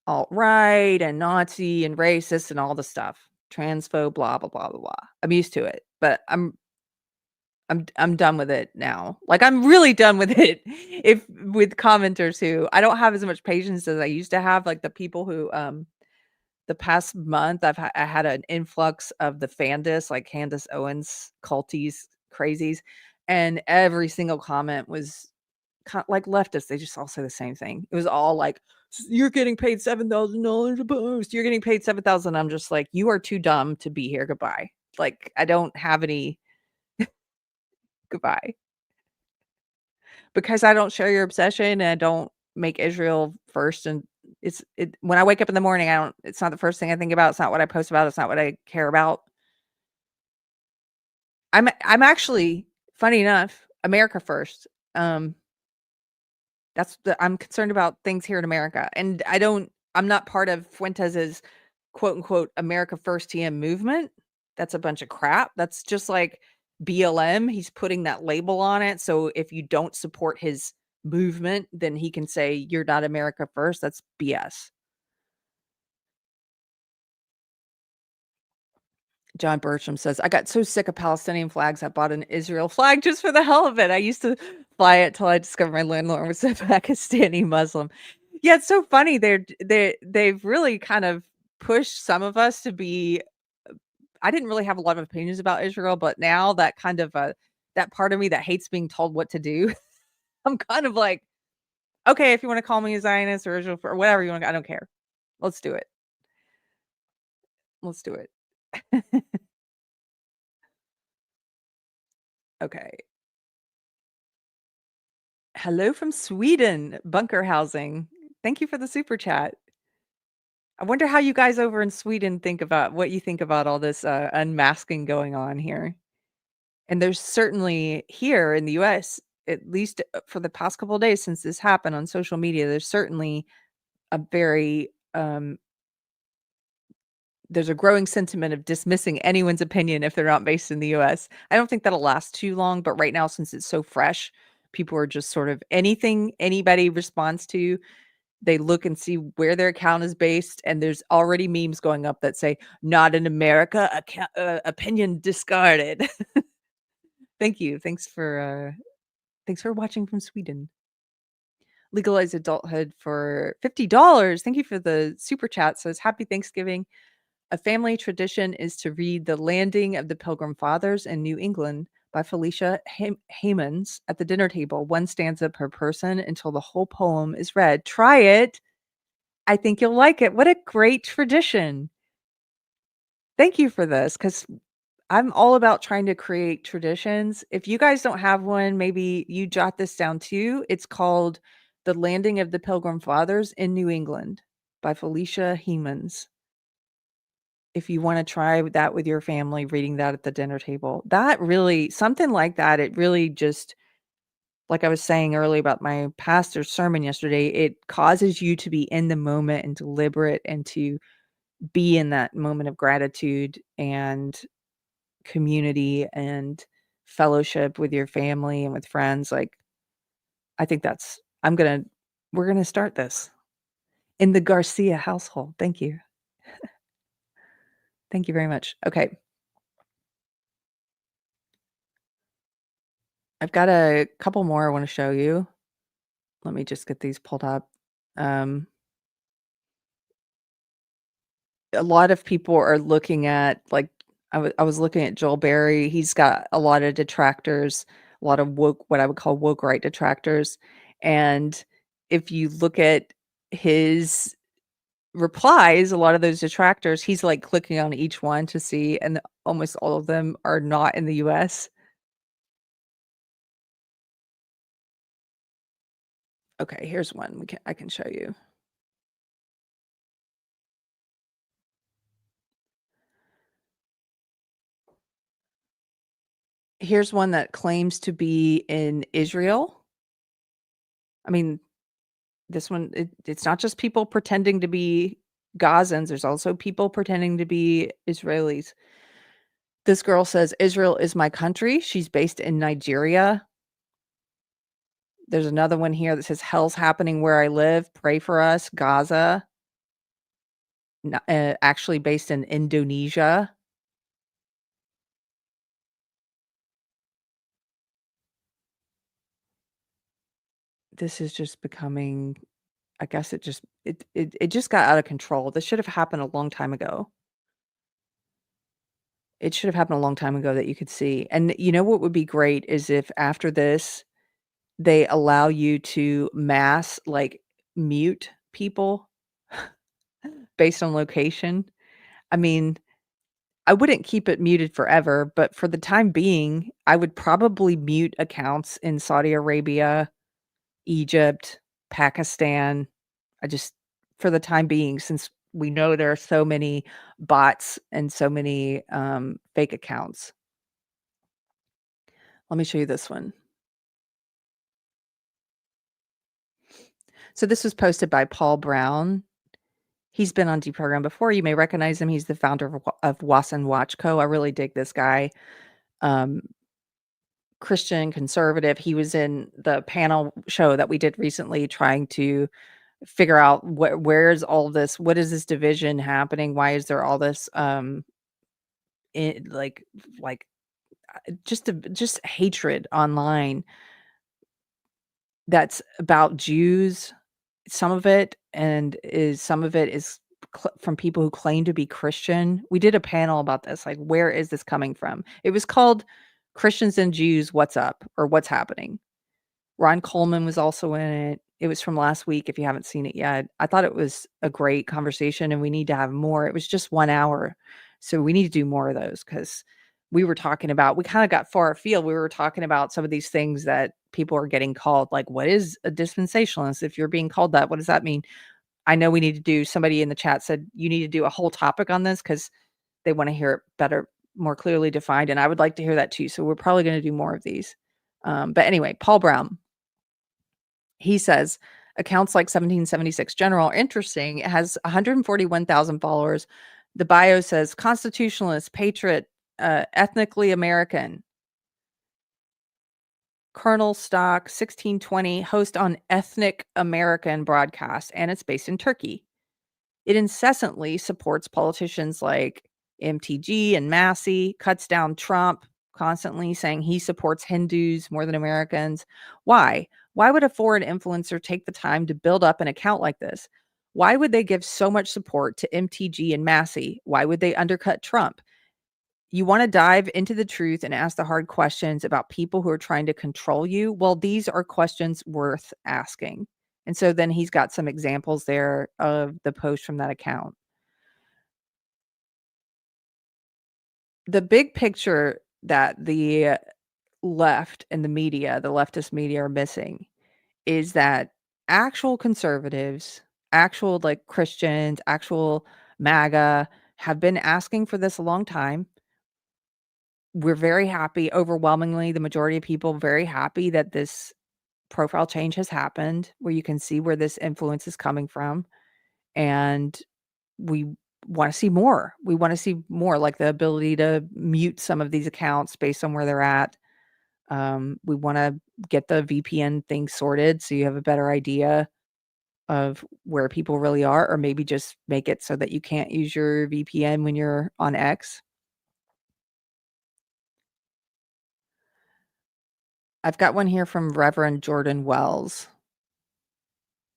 alt-right and Nazi and racist and all the stuff. Transphobe, blah, blah, blah, blah, blah. I'm used to it, but I'm done with it now. Like, I'm really done with it. If with commenters who I don't have as much patience as I used to have, like the people who the past month I had an influx of the Fandis, like Candace Owens culties, crazies, and every single comment was like leftists. They just all say the same thing. It was all like, "You're getting paid $7,000 a post. You're getting paid 7,000." I'm just like, "You are too dumb to be here. Goodbye." Like, I don't have any goodbye. Because I don't share your obsession and I don't make Israel first, and it when I wake up in the morning, it's not the first thing I think about. It's not what I post about. It's not what I care about. I'm actually, funny enough, America first. Um, I'm concerned about things here in America, and I'm not part of Fuentes's quote unquote America First TM movement. That's a bunch of crap. That's just like BLM. He's putting that label on it. So if you don't support his movement, then he can say you're not America First. That's BS. John Bertram says, I got so sick of Palestinian flags, I bought an Israel flag just for the hell of it. I used to fly it till I discovered my landlord was a Pakistani Muslim. Yeah, it's so funny. They've really kind of pushed some of us to be. I didn't really have a lot of opinions about Israel, but now that kind of that part of me that hates being told what to do, I'm kind of like, okay, if you want to call me a Zionist or Israel or whatever you want, I don't care. Let's do it. Let's do it. Okay. Hello from Sweden, bunker housing. Thank you for the super chat. I wonder how you guys over in Sweden think about what you think about all this unmasking going on here. And there's certainly here in the US, at least for the past couple of days since this happened on social media, there's certainly a very there's a growing sentiment of dismissing anyone's opinion if they're not based in the US. I don't think that'll last too long, but right now, since it's so fresh, people are just sort of anything anybody responds to, they look and see where their account is based, and there's already memes going up that say, "Not in America, opinion discarded." Thank you. Thanks for watching from Sweden. Legalize adulthood for $50. Thank you for the super chat. Says, "Happy Thanksgiving. A family tradition is to read The Landing of the Pilgrim Fathers in New England by Felicia Hemans at the dinner table, one stanza per person until the whole poem is read. Try it. I think you'll like it." What a great tradition. Thank you for this, because I'm all about trying to create traditions. If you guys don't have one, maybe you jot this down too. It's called The Landing of the Pilgrim Fathers in New England by Felicia Hemans. If you wanna try that with your family, reading that at the dinner table. That really something like that, it really just like I was saying earlier about my pastor's sermon yesterday, it causes you to be in the moment and deliberate and to be in that moment of gratitude and community and fellowship with your family and with friends. Like, I think we're gonna start this in the Garcia household. Thank you. Thank you very much. Okay. I've got a couple more I wanna show you. Let me just get these pulled up. Um, a lot of people are looking at, like, I was looking at Joel Berry. He's got a lot of detractors, a lot of woke, what I would call woke right detractors. And if you look at his replies, a lot of those detractors, he's like clicking on each one to see, and almost all of them are not in the US. Okay, here's one I can show you. Here's one that claims to be in Israel. I mean, this one, it's not just people pretending to be Gazans, there's also people pretending to be Israelis. This girl says, "Israel is my country." She's based in Nigeria. There's another one here that says, "Hell's happening where I live. Pray for us, Gaza." Actually based in Indonesia. This is just becoming, I guess it just got out of control. This should have happened a long time ago. It should have happened a long time ago that you could see. And you know what would be great is if after this, they allow you to mass, like, mute people based on location. I mean, I wouldn't keep it muted forever, but for the time being, I would probably mute accounts in Saudi Arabia, Egypt, Pakistan. I just for the time being, since we know there are so many bots and so many, fake accounts. Let me show you this one. So this was posted by Paul Brown. He's been on Deprogrammed before. You may recognize him. He's the founder of Wasan Watch Co. I really dig this guy. Christian conservative. He was in the panel show that we did recently trying to figure out where's all this, what is this division happening? Why is there all this like just hatred online that's about Jews, some of it is from people who claim to be Christian. We did a panel about this, like, where is this coming from? It was called Christians and Jews, What's Up or What's Happening. Ron Coleman was also in it. It was from last week if you haven't seen it yet. I thought it was a great conversation and we need to have more. It was just 1 hour. So we need to do more of those because we kind of got far afield. We were talking about some of these things that people are getting called, like, what is a dispensationalist? If you're being called that, what does that mean? I know we need to do, somebody in the chat said you need to do a whole topic on this because they want to hear it better, more clearly defined. And I would like to hear that too. So we're probably going to do more of these. But anyway, Paul Brown, he says accounts like 1776 General are interesting. It has 141,000 followers. The bio says constitutionalist, patriot, ethnically American. Colonel Stock 1620 host on ethnic American broadcast, and it's based in Turkey. It incessantly supports politicians like MTG and Massey, cuts down Trump, constantly saying he supports Hindus more than Americans. Why? Why would a foreign influencer take the time to build up an account like this? Why would they give so much support to MTG and Massey? Why would they undercut Trump? You want to dive into the truth and ask the hard questions about people who are trying to control you? Well, these are questions worth asking. And so then he's got some examples there of the post from that account. The big picture that the left and the media, the leftist media, are missing is that actual conservatives, actual, like, Christians, actual MAGA have been asking for this a long time. We're very happy, overwhelmingly, the majority of people very happy that this profile change has happened, where you can see where this influence is coming from. And we want to see more. We want to see more, like the ability to mute some of these accounts based on where they're at. We want to get the VPN thing sorted so you have a better idea of where people really are, or maybe just make it so that you can't use your VPN when you're on X. I've got one here from Reverend Jordan Wells.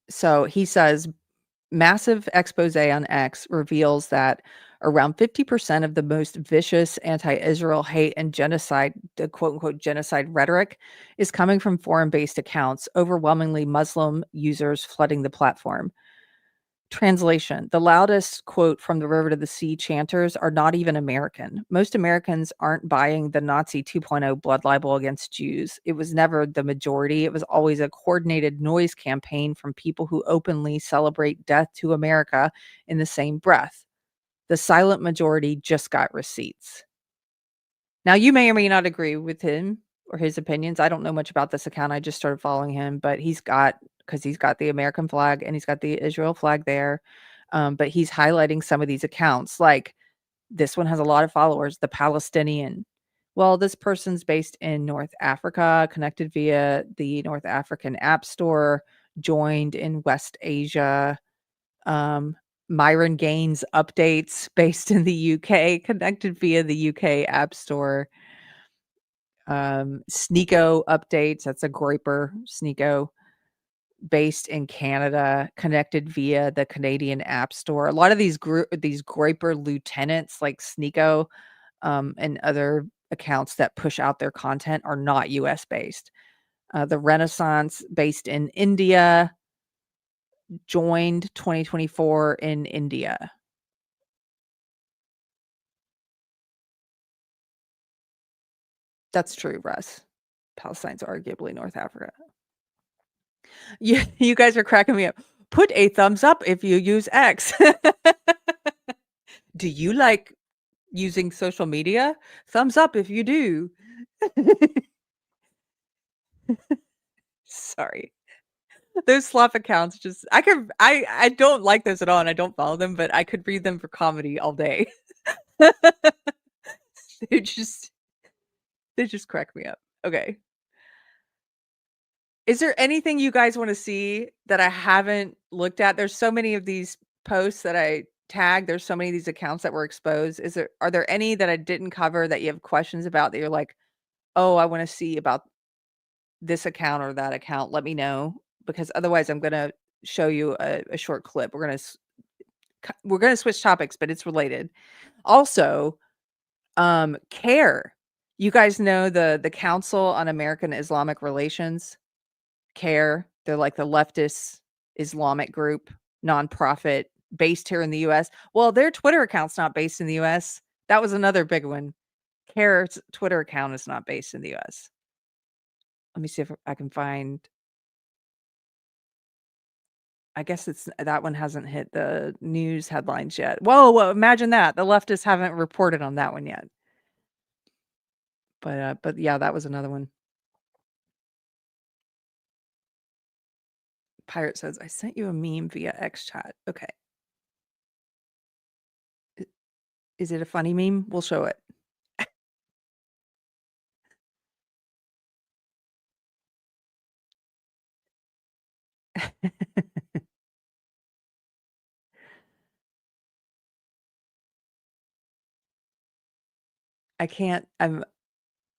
So he says, massive expose on X reveals that around 50% of the most vicious anti-Israel hate and genocide, the quote-unquote genocide rhetoric, is coming from foreign-based accounts, overwhelmingly Muslim users flooding the platform. Translation: the loudest quote from the river to the sea chanters are not even American. Most Americans aren't buying the Nazi 2.0 blood libel against Jews. It was never the majority. It was always a coordinated noise campaign from people who openly celebrate death to America in the same breath. The silent majority just got receipts. Now, you may or may not agree with him or his opinions. I don't know much about this account. I just started following him, but because he's got the American flag and he's got the Israel flag there. But he's highlighting some of these accounts. Like this one has a lot of followers, the Palestinian. Well, this person's based in North Africa, connected via the North African App Store, joined in West Asia. Myron Gaines updates based in the UK, connected via the UK App Store. Sneeko updates, that's a groyper, Sneeko, based in Canada, connected via the Canadian App Store. A lot of these groyper lieutenants like Sneeko and other accounts that push out their content are not US based. The Renaissance, based in India, joined 2024 in India. That's true, Russ. Palestine's arguably North Africa. You guys are cracking me up. Put a thumbs up if you use X. Do you like using social media? Thumbs up if you do. Sorry. Those slop accounts just I don't like those at all and I don't follow them, but I could read them for comedy all day. They just crack me up. Okay. Is there anything you guys want to see that I haven't looked at? There's so many of these posts that I tagged. There's so many of these accounts that were exposed. Are there any that I didn't cover that you have questions about that you're like, oh, I want to see about this account or that account? Let me know, because otherwise I'm going to show you a short clip. We're going to switch topics, but it's related. Also, CARE. You guys know the Council on American Islamic Relations. CARE. They're like the leftist Islamic group, nonprofit based here in the US. Well, their Twitter account's not based in the US. That was another big one. CARE's Twitter account is not based in the US. Let me see if I can find. I guess that one hasn't hit the news headlines yet. Whoa, imagine that. The leftists haven't reported on that one yet. But yeah, that was another one. Pirate says, I sent you a meme via X chat. Okay. Is it a funny meme? We'll show it.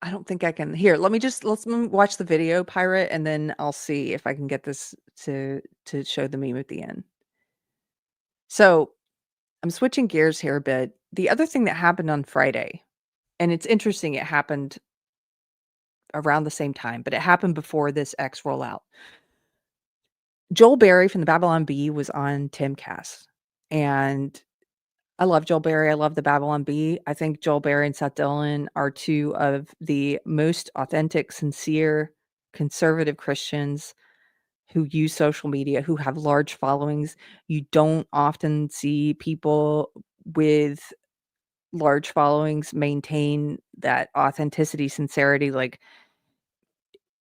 I don't think I can. Here, let's watch the video, Pirate, and then I'll see if I can get this to show the meme at the end. So I'm switching gears here a bit. The other thing that happened on Friday, and it's interesting, it happened around the same time, but it happened before this X rollout. Joel Berry from the Babylon Bee was on Timcast, and I love Joel Berry. I love the Babylon Bee. I think Joel Berry and Seth Dillon are two of the most authentic, sincere, conservative Christians who use social media, who have large followings. You don't often see people with large followings maintain that authenticity, sincerity. Like,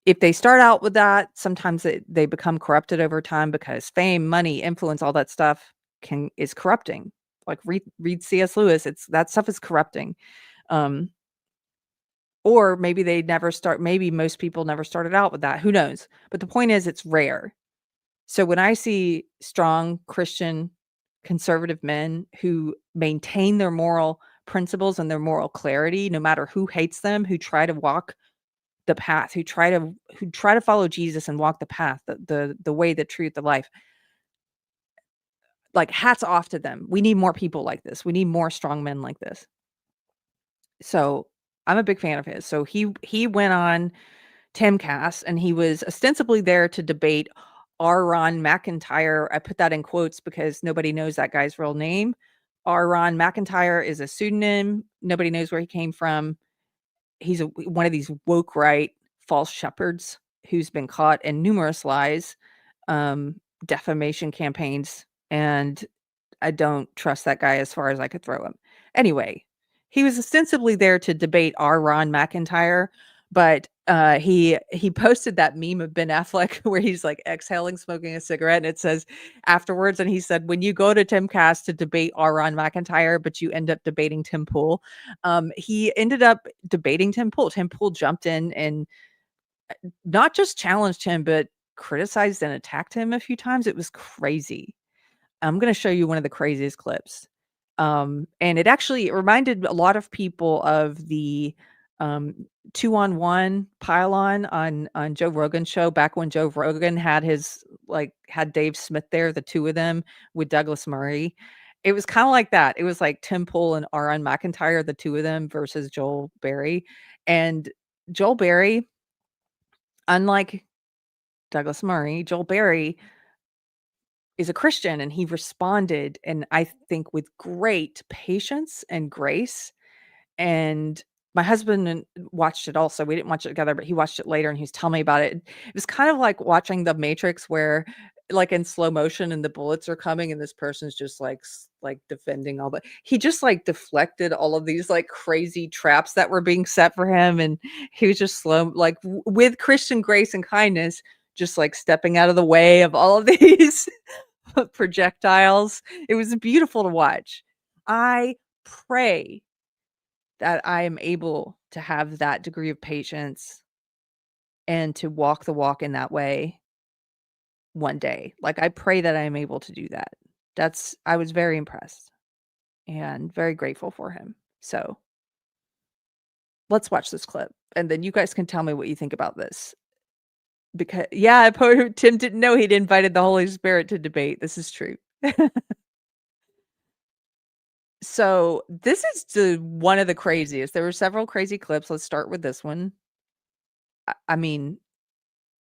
if they start out with that, sometimes they become corrupted over time because fame, money, influence, all that stuff is corrupting. Like read C.S. Lewis, that stuff is corrupting. Or maybe maybe most people never started out with that. Who knows? But the point is, it's rare. So when I see strong Christian conservative men who maintain their moral principles and their moral clarity, no matter who hates them, who try to walk the path, who try to follow Jesus and walk the path, the way, the truth, the life, like, hats off to them. We need more people like this. We need more strong men like this. So I'm a big fan of his. So he went on Timcast and he was ostensibly there to debate R. Ron McIntyre. I put that in quotes because nobody knows that guy's real name. R. Ron McIntyre is a pseudonym. Nobody knows where he came from. He's one of these woke right false shepherds who's been caught in numerous lies, defamation campaigns, and I don't trust that guy as far as I could throw him. Anyway, he was ostensibly there to debate R. Ron McIntyre, but he posted that meme of Ben Affleck where he's like exhaling, smoking a cigarette, and it says afterwards, and he said, "When you go to Timcast to debate R. Ron McIntyre, but you end up debating Tim Pool," he ended up debating Tim Pool. Tim Pool jumped in and not just challenged him, but criticized and attacked him a few times. It was crazy. I'm going to show you one of the craziest clips. And it reminded a lot of people of the 2-on-1 pylon on Joe Rogan's show back when Joe Rogan had had Dave Smith there, the two of them with Douglas Murray. It was kind of like that. It was like Tim Pool and Aaron McIntyre, the two of them versus Joel Berry. And Joel Berry, unlike Douglas Murray, Joel Berry is a Christian, and he responded, and I think with great patience and grace. And my husband watched it also. We didn't watch it together, but he watched it later, and he was telling me about it. It was kind of like watching The Matrix, where like in slow motion and the bullets are coming and this person's just like defending all that. He just like deflected all of these like crazy traps that were being set for him, and he was just slow, like with Christian grace and kindness, just like stepping out of the way of all of these projectiles. It was beautiful to watch. I pray that I am able to have that degree of patience and to walk the walk in that way one day. Like, I pray that I am able to do that. I was very impressed and very grateful for him. So let's watch this clip, and then you guys can tell me what you think about this. Because Tim didn't know he'd invited the Holy Spirit to debate. This is true. So this is one of the craziest. There were several crazy clips. Let's start with this one. I mean,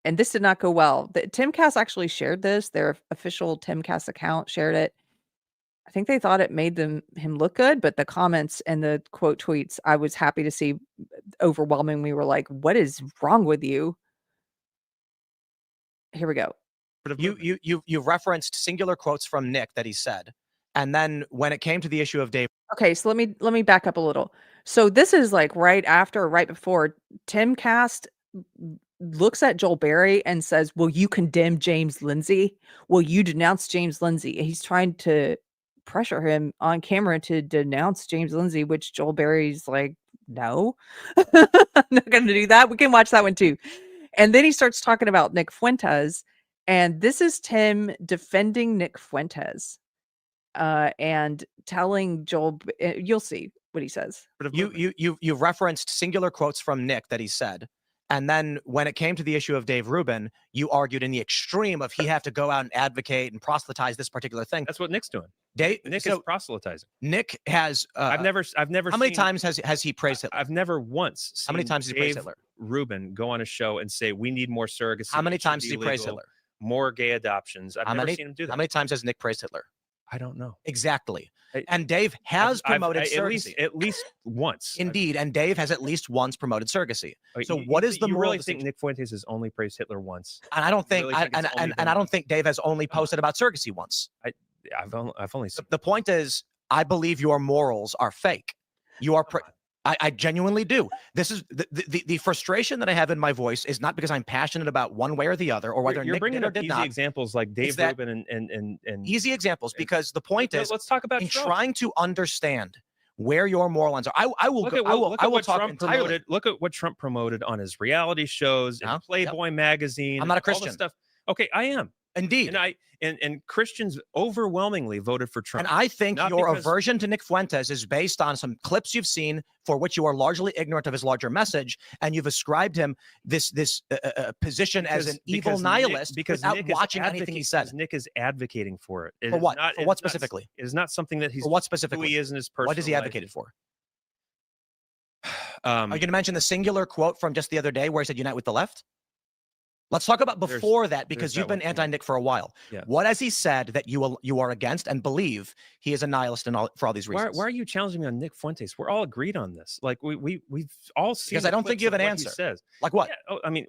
and this did not go well. The Timcast actually shared this. Their official Timcast account shared it. I think they thought it made him look good, but the comments and the quote tweets, I was happy to see overwhelmingly were like, "What is wrong with you?" Here we go. You referenced singular quotes from Nick that he said, and then when it came to the issue of Dave. Okay, so let me back up a little. So this is like right after or right before Timcast looks at Joel Berry and says, "Will you condemn James Lindsay? Will you denounce James Lindsay?" And he's trying to pressure him on camera to denounce James Lindsay, which Joel Berry's like, "No, I'm not going to do that." We can watch that one too. And then he starts talking about Nick Fuentes, and this is Tim defending Nick Fuentes, and telling Joel. You'll see what he says. You referenced singular quotes from Nick that he said, and then when it came to the issue of Dave Rubin, you argued in the extreme of he have to go out and advocate and proselytize this particular thing. That's what Nick's doing. Nick is proselytizing. Nick has. I've never. How many times has he praised Hitler? I've never once seen How many times has he praised Hitler? Rubin go on a show and say we need more surrogacy. How many times has he praised Hitler? More gay adoptions. I've never seen him do that. How many times has Nick praised Hitler? I don't know. Exactly. And Dave has promoted surrogacy. At least once. Indeed. And Dave has at least once promoted surrogacy. So what is the you moral really think Nick Fuentes has only praised Hitler once? And I don't think, really think and I don't think Dave has only posted about surrogacy once. I've only seen. The point is, I believe your morals are fake. You are. I genuinely do. This is the frustration that I have in my voice is not because I'm passionate about one way or the other, or whether you're Nick bringing did or up did easy not. examples like Dave Rubin and easy examples, because the point is, let's talk about in Trump. trying to understand where your moral lines are. I will talk Trump entirely. promoted. Look at what Trump promoted on his reality shows and Playboy magazine. I'm not a all Christian. this stuff. Okay, I am. Indeed. And Christians overwhelmingly voted for Trump. And I think your aversion to Nick Fuentes is based on some clips you've seen for which you are largely ignorant of his larger message, and you've ascribed him this position as an evil nihilist without watching anything he said. Nick is advocating for it. For what? For what specifically? It is not something that he's. For what specifically? Who he is in his personal What has he life. advocated for? Are you going to mention the singular quote from just the other day where he said "unite with the left"? Let's talk about There's- before that, because there's you've that been one thing. anti-Nick for a while. Yeah. What has he said that you are against and believe he is a nihilist and for all these Why reasons? are you challenging me on Nick Fuentes? We're all agreed on this. Like we've all seen. Because I the don't think clips you have of an what he answer. says. Like what? Yeah, I mean,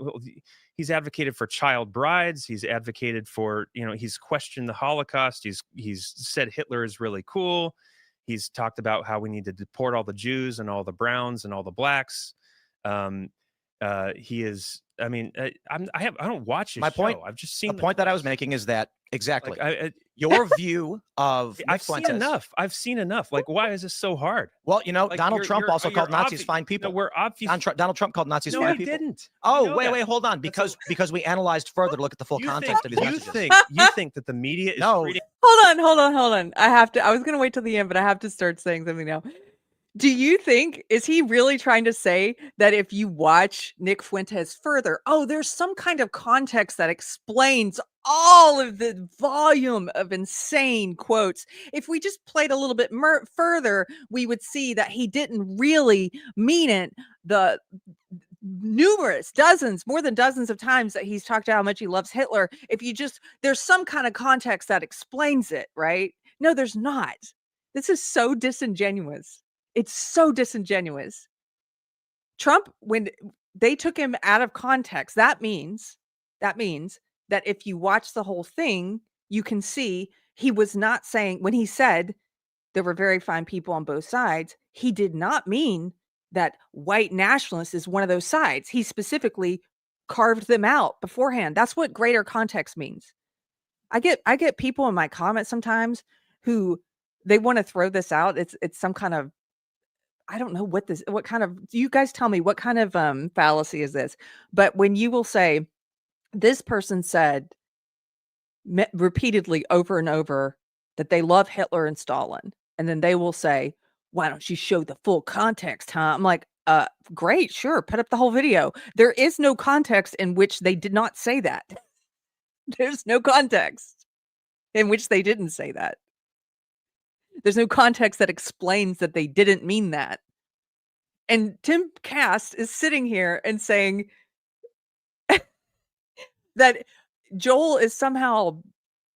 he's advocated for child brides. He's advocated for, he's questioned the Holocaust. He's said Hitler is really cool. He's talked about how we need to deport all the Jews and all the Browns and all the blacks. He is. I mean, I don't watch his My show. point. I've just seen The point that I was making is that exactly Like, your view of Nick I've seen Fuentes. enough. I've seen enough. Like, why is this so hard? Well, Like, Donald you're- Trump you're- also you're called Nazis obvi- fine people. No, we're obvious. Donald Trump called Nazis No, fine he people. didn't. Oh, You know wait, that. hold on. Because we analyzed further to look at the full context of these messages. You think that the media is No. treating Hold on. I was going to wait till the end, but I have to start saying something now. Do you think, is he really trying to say that if you watch Nick Fuentes further, there's some kind of context that explains all of the volume of insane quotes? If we just played a little bit further, we would see that he didn't really mean it. The more than dozens of times that he's talked about how much he loves Hitler. There's some kind of context that explains it, right? No, there's not. This is so disingenuous. It's so disingenuous. Trump, when they took him out of context, that means that if you watch the whole thing, you can see he was not saying, when he said there were very fine people on both sides, he did not mean that white nationalist is one of those sides. He specifically carved them out beforehand. That's what greater context means. I get people in my comments sometimes who they want to throw this out. It's some kind of, I don't know what kind of, you guys tell me what kind of fallacy is this? But when you will say, this person said repeatedly over and over that they love Hitler and Stalin, and then they will say, why don't you show the full context, huh? I'm like, great, sure, put up the whole video. There is no context in which they did not say that. There's no context in which they didn't say that. There's no context that explains that they didn't mean that. And Timcast is sitting here and saying that Joel is somehow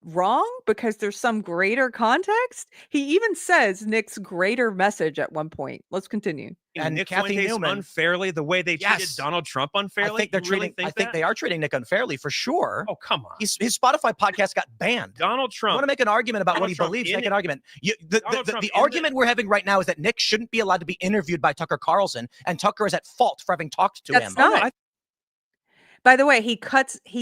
wrong because there's some greater context. He even says Nick's greater message at one point. Let's continue. And Nick Kathy Fuentes Newman unfairly the way they treated Yes. Donald Trump unfairly? I think they're You really treating. I think that? they are treating Nick unfairly for sure. Oh, come on. His Spotify podcast got banned. Donald You Trump. want to make an argument about what he Donald Trump believes? in Make it- an argument. Donald Trump The in argument we're having right now is that Nick shouldn't be allowed to be interviewed by Tucker Carlson, and Tucker is at fault for having talked to him. That's not. By the way, he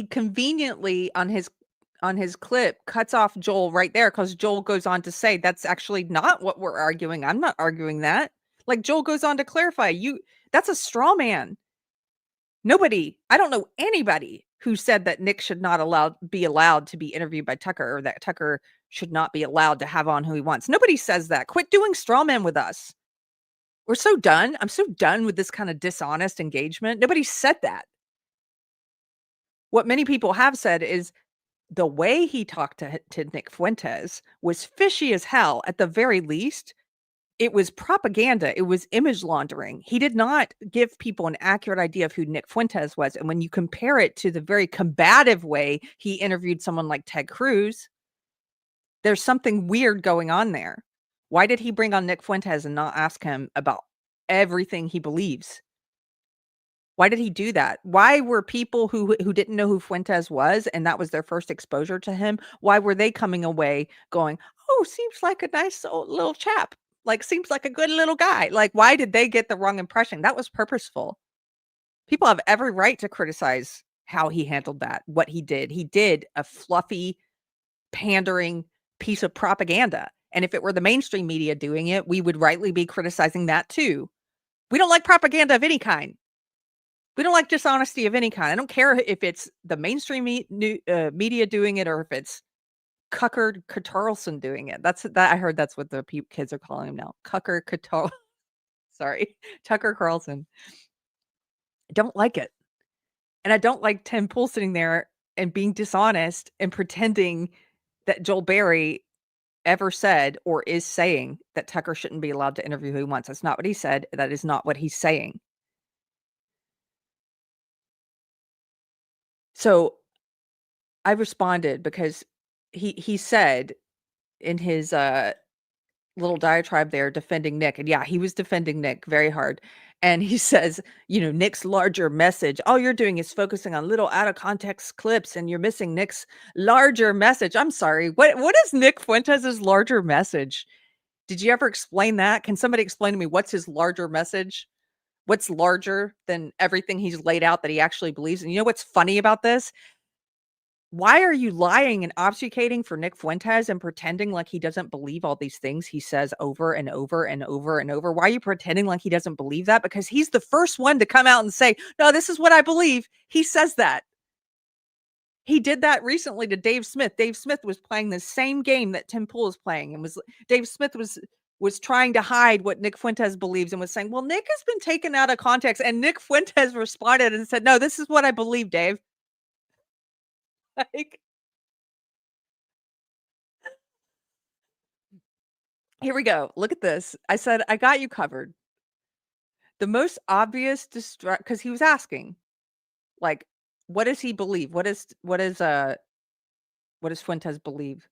conveniently on his clip cuts off Joel right there because Joel goes on to say that's actually not what we're arguing. I'm not arguing that. Like Joel goes on to clarify, that's a straw man. I don't know anybody who said that Nick should not be allowed to be interviewed by Tucker, or that Tucker should not be allowed to have on who he wants. Nobody says that. Quit doing straw men with us. We're so done. I'm so done with this kind of dishonest engagement. Nobody said that. What many people have said is the way he talked to Nick Fuentes was fishy as hell. At the very least, it was propaganda. It was image laundering. He did not give people an accurate idea of who Nick Fuentes was. And when you compare it to the very combative way he interviewed someone like Ted Cruz, there's something weird going on there. Why did he bring on Nick Fuentes and not ask him about everything he believes? Why did he do that? Why were people who didn't know who Fuentes was, and that was their first exposure to him, why were they coming away going, oh, seems like a nice old little chap, like seems like a good little guy? Like, why did they get the wrong impression? That was purposeful. People have every right to criticize how he handled that, what he did. He did a fluffy, pandering piece of propaganda. And if it were the mainstream media doing it, we would rightly be criticizing that too. We don't like propaganda of any kind. We don't like dishonesty of any kind. I don't care if it's the mainstream media doing it or if it's Tucker Carlson doing it. I heard that's what the kids are calling him now. Tucker Carlson. I don't like it. And I don't like Tim Pool sitting there and being dishonest and pretending that Joel Berry ever said or is saying that Tucker shouldn't be allowed to interview who he wants. That's not what he said. That is not what he's saying. So I responded because he said in his little diatribe there defending Nick, and yeah, he was defending Nick very hard. And he says, Nick's larger message, all you're doing is focusing on little out of context clips and you're missing Nick's larger message. I'm sorry. What is Nick Fuentes' larger message? Did you ever explain that? Can somebody explain to me what's his larger message? What's larger than everything he's laid out that he actually believes? And you know what's funny about this? Why are you lying and obfuscating for Nick Fuentes and pretending like he doesn't believe all these things he says over and over and over and over? Why are you pretending like he doesn't believe that? Because he's the first one to come out and say, no, this is what I believe. He says that. He did that recently to Dave Smith. Dave Smith was playing the same game that Tim Pool is playing, and Dave Smith was trying to hide what Nick Fuentes believes and was saying, well, Nick has been taken out of context. And Nick Fuentes responded and said, no, this is what I believe, Dave. Like, here we go. Look at this. I said, I got you covered. The most obvious because he was asking, like, what does he believe? What does Fuentes believe?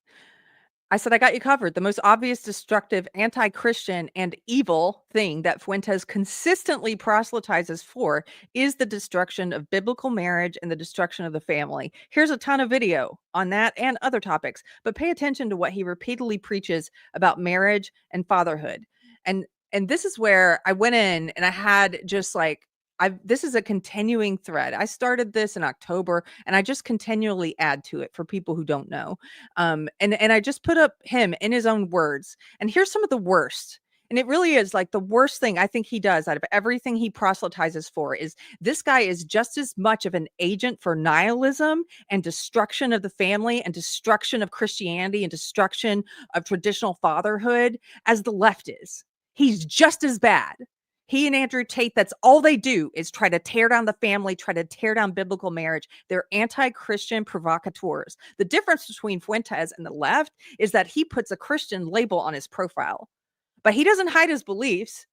I said, I got you covered. The most obvious destructive, anti-Christian, and evil thing that Fuentes consistently proselytizes for is the destruction of biblical marriage and the destruction of the family. Here's a ton of video on that and other topics, but pay attention to what he repeatedly preaches about marriage and fatherhood. And this is where I went in and I had just like, this is a continuing thread. I started this in October and I just continually add to it for people who don't know. And I just put up him in his own words. And here's some of the worst. And it really is like the worst thing I think he does out of everything he proselytizes for is this guy is just as much of an agent for nihilism and destruction of the family and destruction of Christianity and destruction of traditional fatherhood as the left is. He's just as bad. He and Andrew Tate, that's all they do is try to tear down the family, try to tear down biblical marriage. They're anti-Christian provocateurs. The difference between Fuentes and the left is that he puts a Christian label on his profile, but he doesn't hide his beliefs.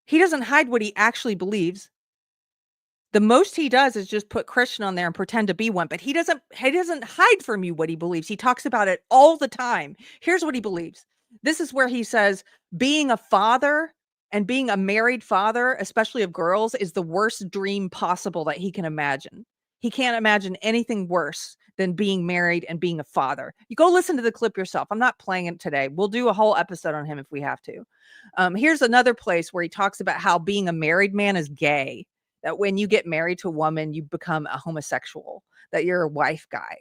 He doesn't hide what he actually believes. The most he does is just put Christian on there and pretend to be one, but he doesn't hide from you what he believes. He talks about it all the time. Here's what he believes. This is where he says being a father and being a married father, especially of girls, is the worst dream possible that he can imagine. He can't imagine anything worse than being married and being a father. You go listen to the clip yourself. I'm not playing it today. We'll do a whole episode on him if we have to. Here's another place where he talks about how being a married man is gay, that when you get married to a woman, you become a homosexual, that you're a wife guy.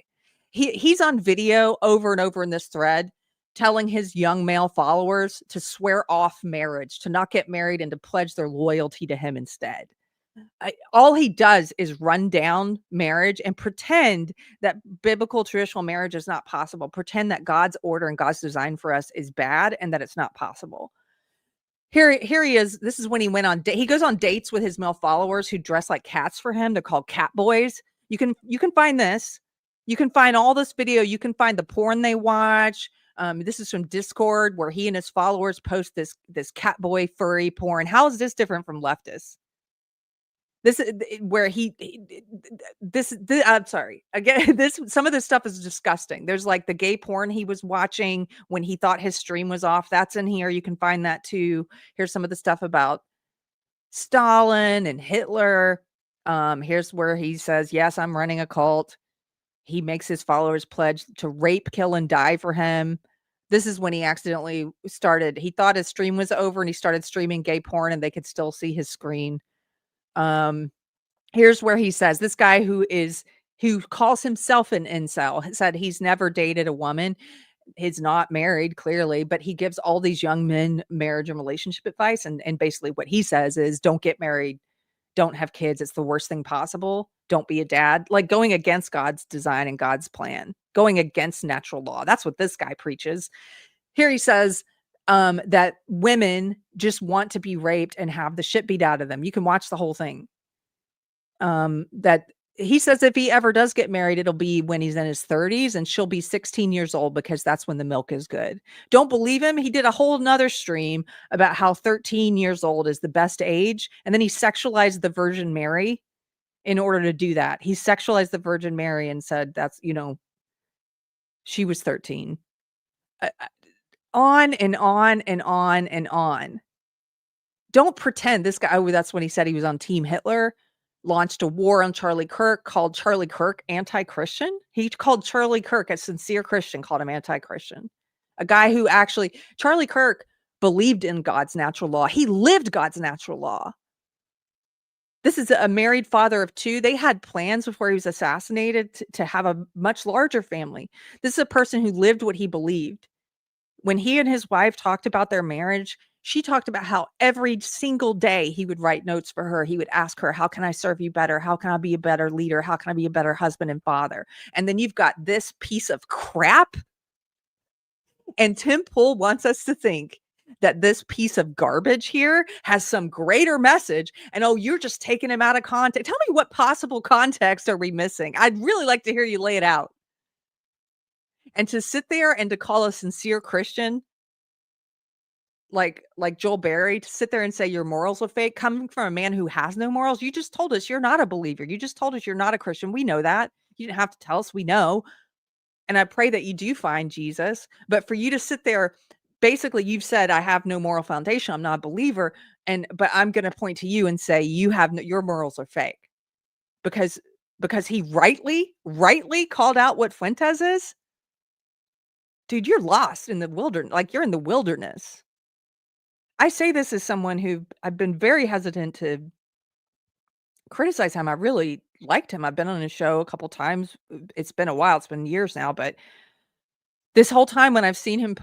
He's on video over and over in this thread telling his young male followers to swear off marriage, to not get married, and to pledge their loyalty to him instead. All he does is run down marriage and pretend that biblical traditional marriage is not possible. Pretend that God's order and God's design for us is bad and that it's not possible. Here he is. This is when he went on. He goes on dates with his male followers who dress like cats for him. They're called cat boys. You can find this. You can find all this video. You can find the porn they watch. This is from Discord where he and his followers post this cat boy furry porn. How is this different from leftists? This is where I'm sorry. Again, some of this stuff is disgusting. There's like the gay porn he was watching when he thought his stream was off. That's in here. You can find that too. Here's some of the stuff about Stalin and Hitler. Here's where he says, yes, I'm running a cult. He makes his followers pledge to rape, kill, and die for him. This is when he accidentally started. He thought his stream was over and he started streaming gay porn and they could still see his screen. Here's where he says, this guy who calls himself an incel said he's never dated a woman. He's not married, clearly, but he gives all these young men marriage and relationship advice. And basically what he says is don't get married. Don't have kids. It's the worst thing possible. Don't be a dad. Like going against God's design and God's plan, going against natural law. That's what this guy preaches. Here he says that women just want to be raped and have the shit beat out of them. You can watch the whole thing. That he says if he ever does get married, it'll be when he's in his 30s and she'll be 16 years old because that's when the milk is good. Don't believe him. He did a whole nother stream about how 13 years old is the best age. And then he sexualized the Virgin Mary in order to do that. He sexualized the Virgin Mary and said that's, she was 13. On and on and on and on. Don't pretend this guy, that's when he said he was on Team Hitler, launched a war on Charlie Kirk, called Charlie Kirk anti-Christian. He called Charlie Kirk, a sincere Christian, called him anti-Christian. A guy who actually, Charlie Kirk believed in God's natural law. He lived God's natural law. This is a married father of 2. They had plans before he was assassinated to have a much larger family. This is a person who lived what he believed. When he and his wife talked about their marriage, she talked about how every single day he would write notes for her. He would ask her, how can I serve you better? How can I be a better leader? How can I be a better husband and father? And then you've got this piece of crap. And Tim Pool wants us to think that this piece of garbage here has some greater message. And you're just taking him out of context. Tell me, what possible context are we missing? I'd really like to hear you lay it out. And to sit there and to call a sincere Christian like Joel Berry, to sit there and say your morals are fake, coming from a man who has no morals. You just told us you're not a believer. You just told us you're not a Christian. We know that. You didn't have to tell us. We know. And I pray that you do find Jesus. But for you to sit there, basically you've said, I have no moral foundation. I'm not a believer. But I'm going to point to you and say, your morals are fake. Because he rightly called out what Fuentes is. Dude, you're lost in the wilderness. Like, you're in the wilderness. I say this as someone who I've been very hesitant to criticize him. I really liked him. I've been on his show a couple times. It's been a while. It's been years now, but this whole time when I've seen him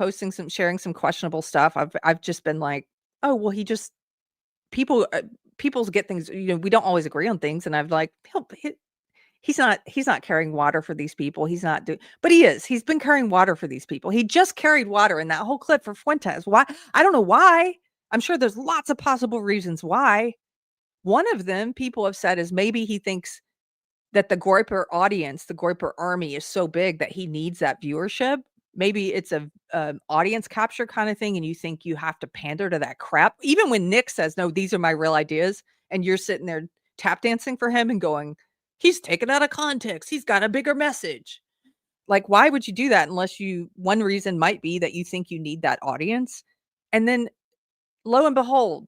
sharing some questionable stuff, I've just been like, oh, well, people get things, we don't always agree on things. And I've like, he's not carrying water for these people. He's not doing, but he is. He's been carrying water for these people. He just carried water in that whole clip for Fuentes. Why? I don't know why. I'm sure there's lots of possible reasons why. One of them, people have said, is maybe he thinks that the groyper audience, the groyper army, is so big that he needs that viewership. Maybe it's a audience capture kind of thing, and you think you have to pander to that crap. Even when Nick says, no, these are my real ideas, and you're sitting there tap dancing for him and going, he's taken out of context. He's got a bigger message. Like, why would you do that unless one reason might be that you think you need that audience? And then lo and behold,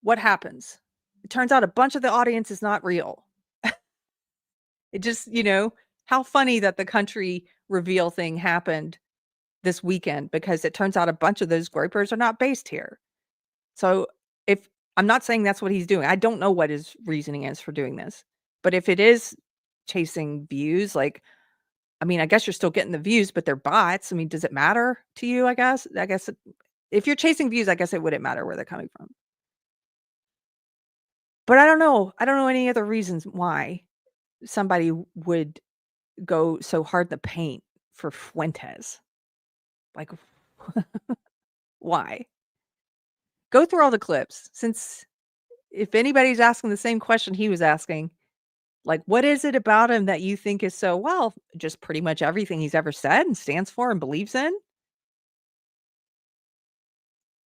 what happens? It turns out a bunch of the audience is not real. It just, how funny that the country reveal thing happened this weekend, because it turns out a bunch of those groypers are not based here. So I'm not saying that's what he's doing. I don't know what his reasoning is for doing this. But if it is chasing views, I guess you're still getting the views, but they're bots. Does it matter to you? I guess if you're chasing views, I guess it wouldn't matter where they're coming from. But I don't know. I don't know any other reasons why somebody would go so hard in the paint for Fuentes. Like, why? Go through all the clips. Since if anybody's asking the same question he was asking, like, what is it about him that you think is so, well, just pretty much everything he's ever said and stands for and believes in?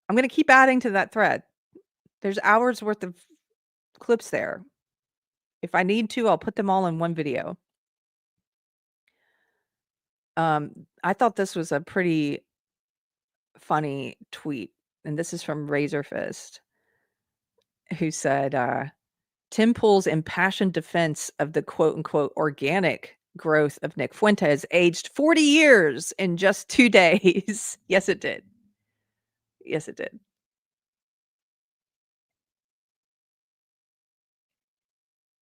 I'm going to keep adding to that thread. There's hours worth of clips there. If I need to, I'll put them all in one video. I thought this was a pretty funny tweet, and this is from Razorfist, who said, Tim Pool's impassioned defense of the quote-unquote organic growth of Nick Fuentes aged 40 years in just 2 days. Yes, it did. Yes, it did.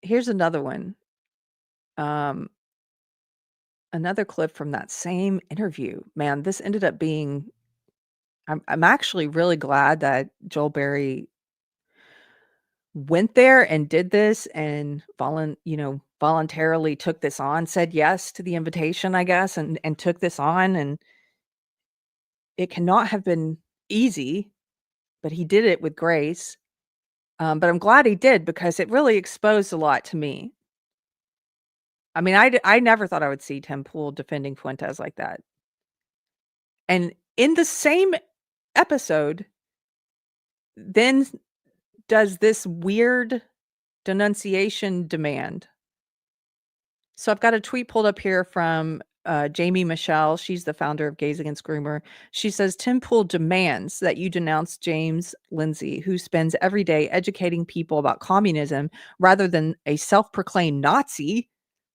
Here's another one. Another clip from that same interview. Man, this ended up being... I'm actually really glad that Joel Berry went there and did this and voluntarily took this on, said yes to the invitation, I guess, and took this on. And it cannot have been easy, but he did it with grace. But I'm glad he did, because it really exposed a lot to me. I never thought I would see Tim Pool defending Fuentes like that. And in the same episode, then does this weird denunciation demand. So I've got a tweet pulled up here from Jamie Michelle. She's the founder of Gays Against Groomer. She says, Tim Pool demands that you denounce James Lindsay, who spends every day educating people about communism rather than a self-proclaimed Nazi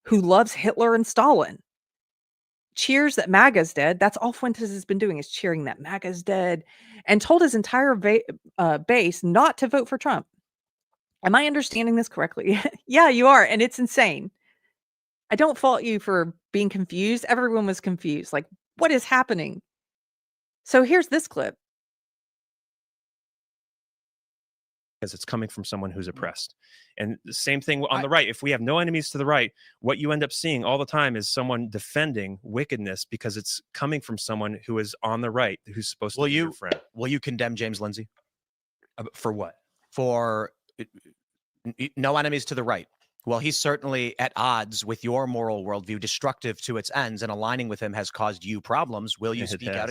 who loves Hitler and Stalin. Cheers that MAGA's dead. That's all Fuentes has been doing, is cheering that MAGA's dead, and told his entire base not to vote for Trump. Am I understanding this correctly? Yeah, you are. And it's insane. I don't fault you for being confused. Everyone was confused. Like, what is happening? So here's this clip. Because it's coming from someone who's oppressed. And the same thing on the right. If we have no enemies to the right, what you end up seeing all the time is someone defending wickedness because it's coming from someone who is on the right, who's supposed to be your friend. Will you condemn James Lindsay? For what? For no enemies to the right. Well, he's certainly at odds with your moral worldview, destructive to its ends, and aligning with him has caused you problems. Will you speak out?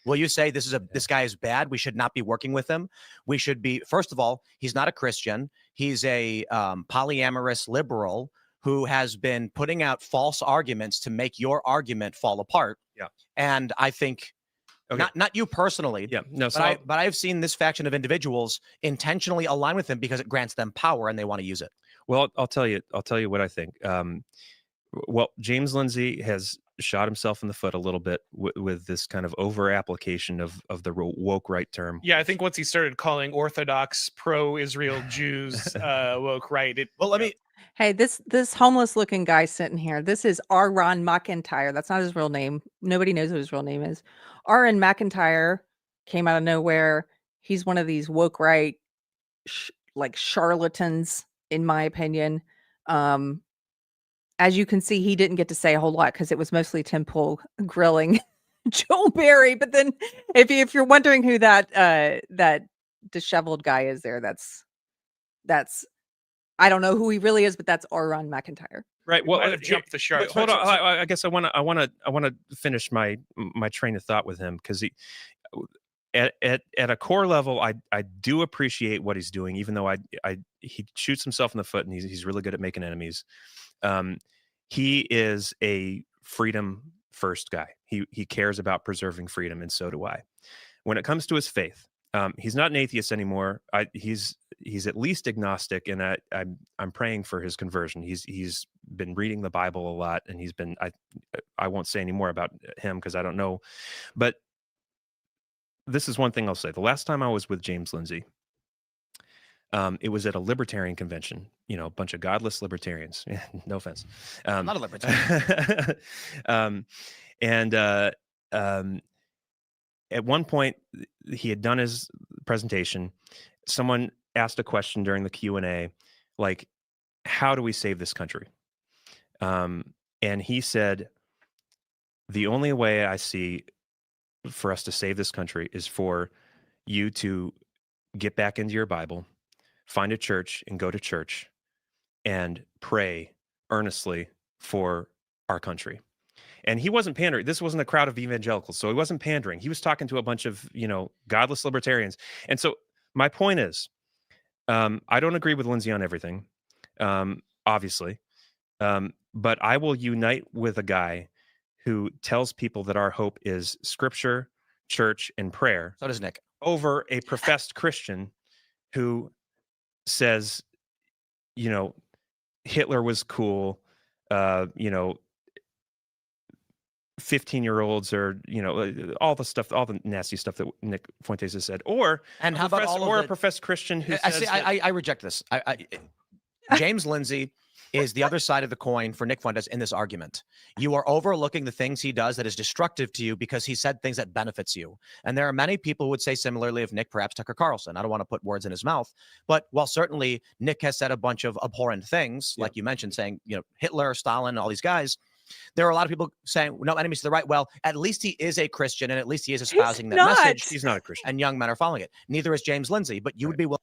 Will you say this guy is bad? We should not be working with him. We should be, first of all, he's not a Christian. He's a polyamorous liberal who has been putting out false arguments to make your argument fall apart. Yeah. And I think not you personally. Yeah. No. But I've seen this faction of individuals intentionally align with him because it grants them power and they want to use it. Well, I'll tell you what I think. Well, James Lindsay has shot himself in the foot a little bit with this kind of over application of the woke right term. Yeah, I think once he started calling Orthodox pro-Israel Jews woke right. Hey, this homeless looking guy sitting here, this is Aaron McIntyre. That's not his real name. Nobody knows what his real name is. Aaron McIntyre came out of nowhere. He's one of these woke right like charlatans, in my opinion. As you can see, he didn't get to say a whole lot because it was mostly Tim Pool grilling Joel Berry. But then if you're wondering who that disheveled guy is there, that's I don't know who he really is, but that's Aaron McIntyre. Right. Well, I've jumped the shark. Hold on. I guess I want to finish my train of thought with him, because he at a core level, I do appreciate what he's doing, even though he shoots himself in the foot and he's really good at making enemies. He is a freedom first guy. He cares about preserving freedom, and so do I. When it comes to his faith, he's not an atheist anymore. He's at least agnostic, and I'm praying for his conversion. He's been reading the Bible a lot, and he's been I won't say any more about him because I don't know, but this is one thing I'll say. The last time I was with James Lindsay, it was at a libertarian convention, a bunch of godless libertarians. No offense. Not a libertarian. At one point, he had done his presentation. Someone asked a question during the Q&A, like, how do we save this country? And he said, the only way I see for us to save this country is for you to get back into your Bible, find a church and go to church and pray earnestly for our country. And he wasn't pandering. This wasn't a crowd of evangelicals, so he wasn't pandering. He was talking to a bunch of, godless libertarians. And so my point is, I don't agree with Lindsay on everything, obviously, but I will unite with a guy who tells people that our hope is scripture, church, and prayer. So does Nick. Over a professed Christian who says, Hitler was cool, 15-year-olds, or all the stuff, all the nasty stuff that Nick Fuentes has said, or how about a professed Christian who says I reject this. James Lindsay is the other side of the coin for Nick Fuentes in this argument. You are overlooking the things he does that is destructive to you because he said things that benefits you. And there are many people who would say similarly of Nick, perhaps Tucker Carlson. I don't want to put words in his mouth, but while certainly Nick has said a bunch of abhorrent things, like you mentioned, saying, Hitler, Stalin, all these guys, there are a lot of people saying no enemies to the right. Well, at least he is a Christian, and at least he is espousing that message. He's not a Christian. And young men are following it. Neither is James Lindsay, but you would be willing.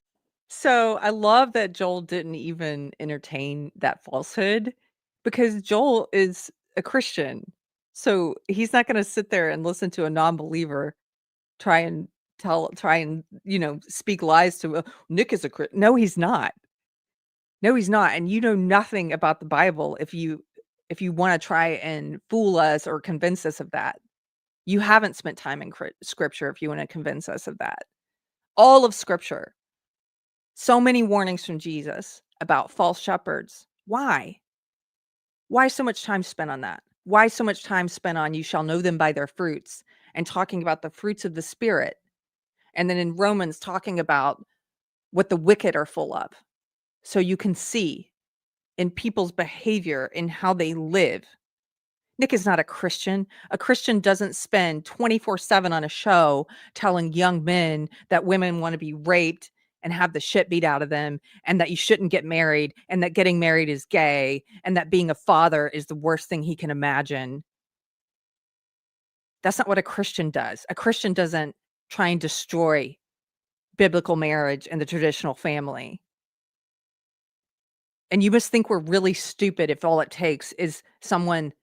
So I love that Joel didn't even entertain that falsehood, because Joel is a Christian. So he's not going to sit there and listen to a non-believer try and speak lies to Nick is a Christian. No, he's not. No, he's not. And you know nothing about the Bible if you want to try and fool us or convince us of that. You haven't spent time in scripture if you want to convince us of that. All of scripture. So many warnings from Jesus about false shepherds. Why? Why so much time spent on that? Why so much time spent on you shall know them by their fruits and talking about the fruits of the Spirit? And then in Romans talking about what the wicked are full of. So you can see in people's behavior, in how they live. Nick is not a Christian. A Christian doesn't spend 24/7 on a show telling young men that women want to be raped and have the shit beat out of them, and that you shouldn't get married, and that getting married is gay, and that being a father is the worst thing he can imagine. That's not what a Christian does. A Christian doesn't try and destroy biblical marriage and the traditional family. And you must think we're really stupid if all it takes is someone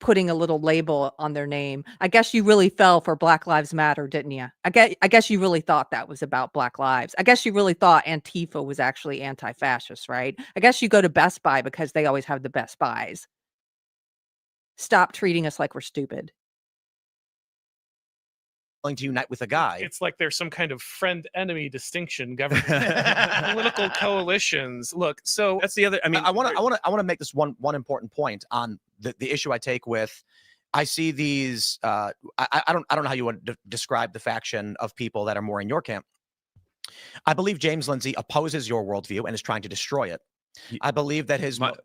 putting a little label on their name. I guess you really fell for Black Lives Matter, didn't you? I guess you really thought that was about Black lives. I guess you really thought Antifa was actually anti-fascist, right? I guess you go to Best Buy because they always have the best buys. Stop treating us like we're stupid. To unite with a guy. It's like there's some kind of friend-enemy distinction governing political coalitions. Look, so That's the other. I mean, I want to make this one important point on the issue I take with. I see these. I don't know how you would describe the faction of people that are more in your camp. I believe James Lindsay opposes your worldview and is trying to destroy it. I believe that his that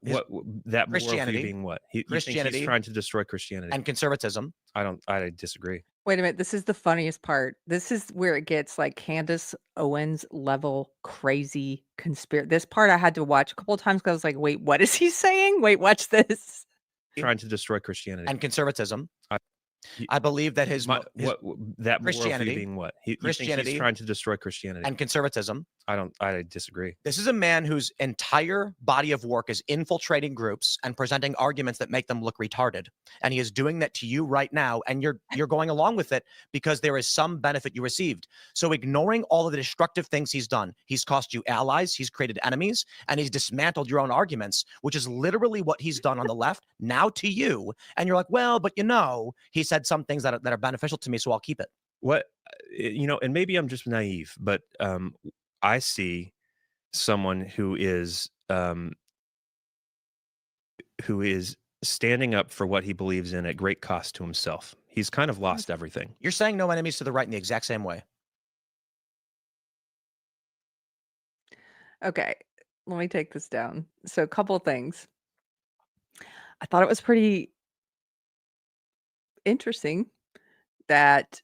Christianity worldview being what he thinks Christianity he's trying to destroy Christianity and conservatism. I disagree. Wait a minute. This is the funniest part. This is where it gets like Candace Owens level crazy conspiracy. This part I had to watch a couple of times because I was like, wait, what is he saying? Wait, watch this. Trying to destroy Christianity And conservatism. I believe that his that Christianity worldview being what he thinks Christianity he's trying to destroy Christianity and conservatism. I disagree. This is a man whose entire body of work is infiltrating groups and presenting arguments that make them look retarded. And he is doing that to you right now. And you're going along with it because there is some benefit you received. So ignoring all of the destructive things he's done, he's cost you allies, he's created enemies, and he's dismantled your own arguments, which is literally what he's done on the left now to you. And you're like, well, but he said some things that are beneficial to me, so I'll keep it. What and maybe I'm just naive, but I see someone who is standing up for what he believes in at great cost to himself. He's kind of lost everything. You're saying no enemies to the right in the exact same way. Okay, let me take this down. So a couple of things. I thought it was pretty interesting that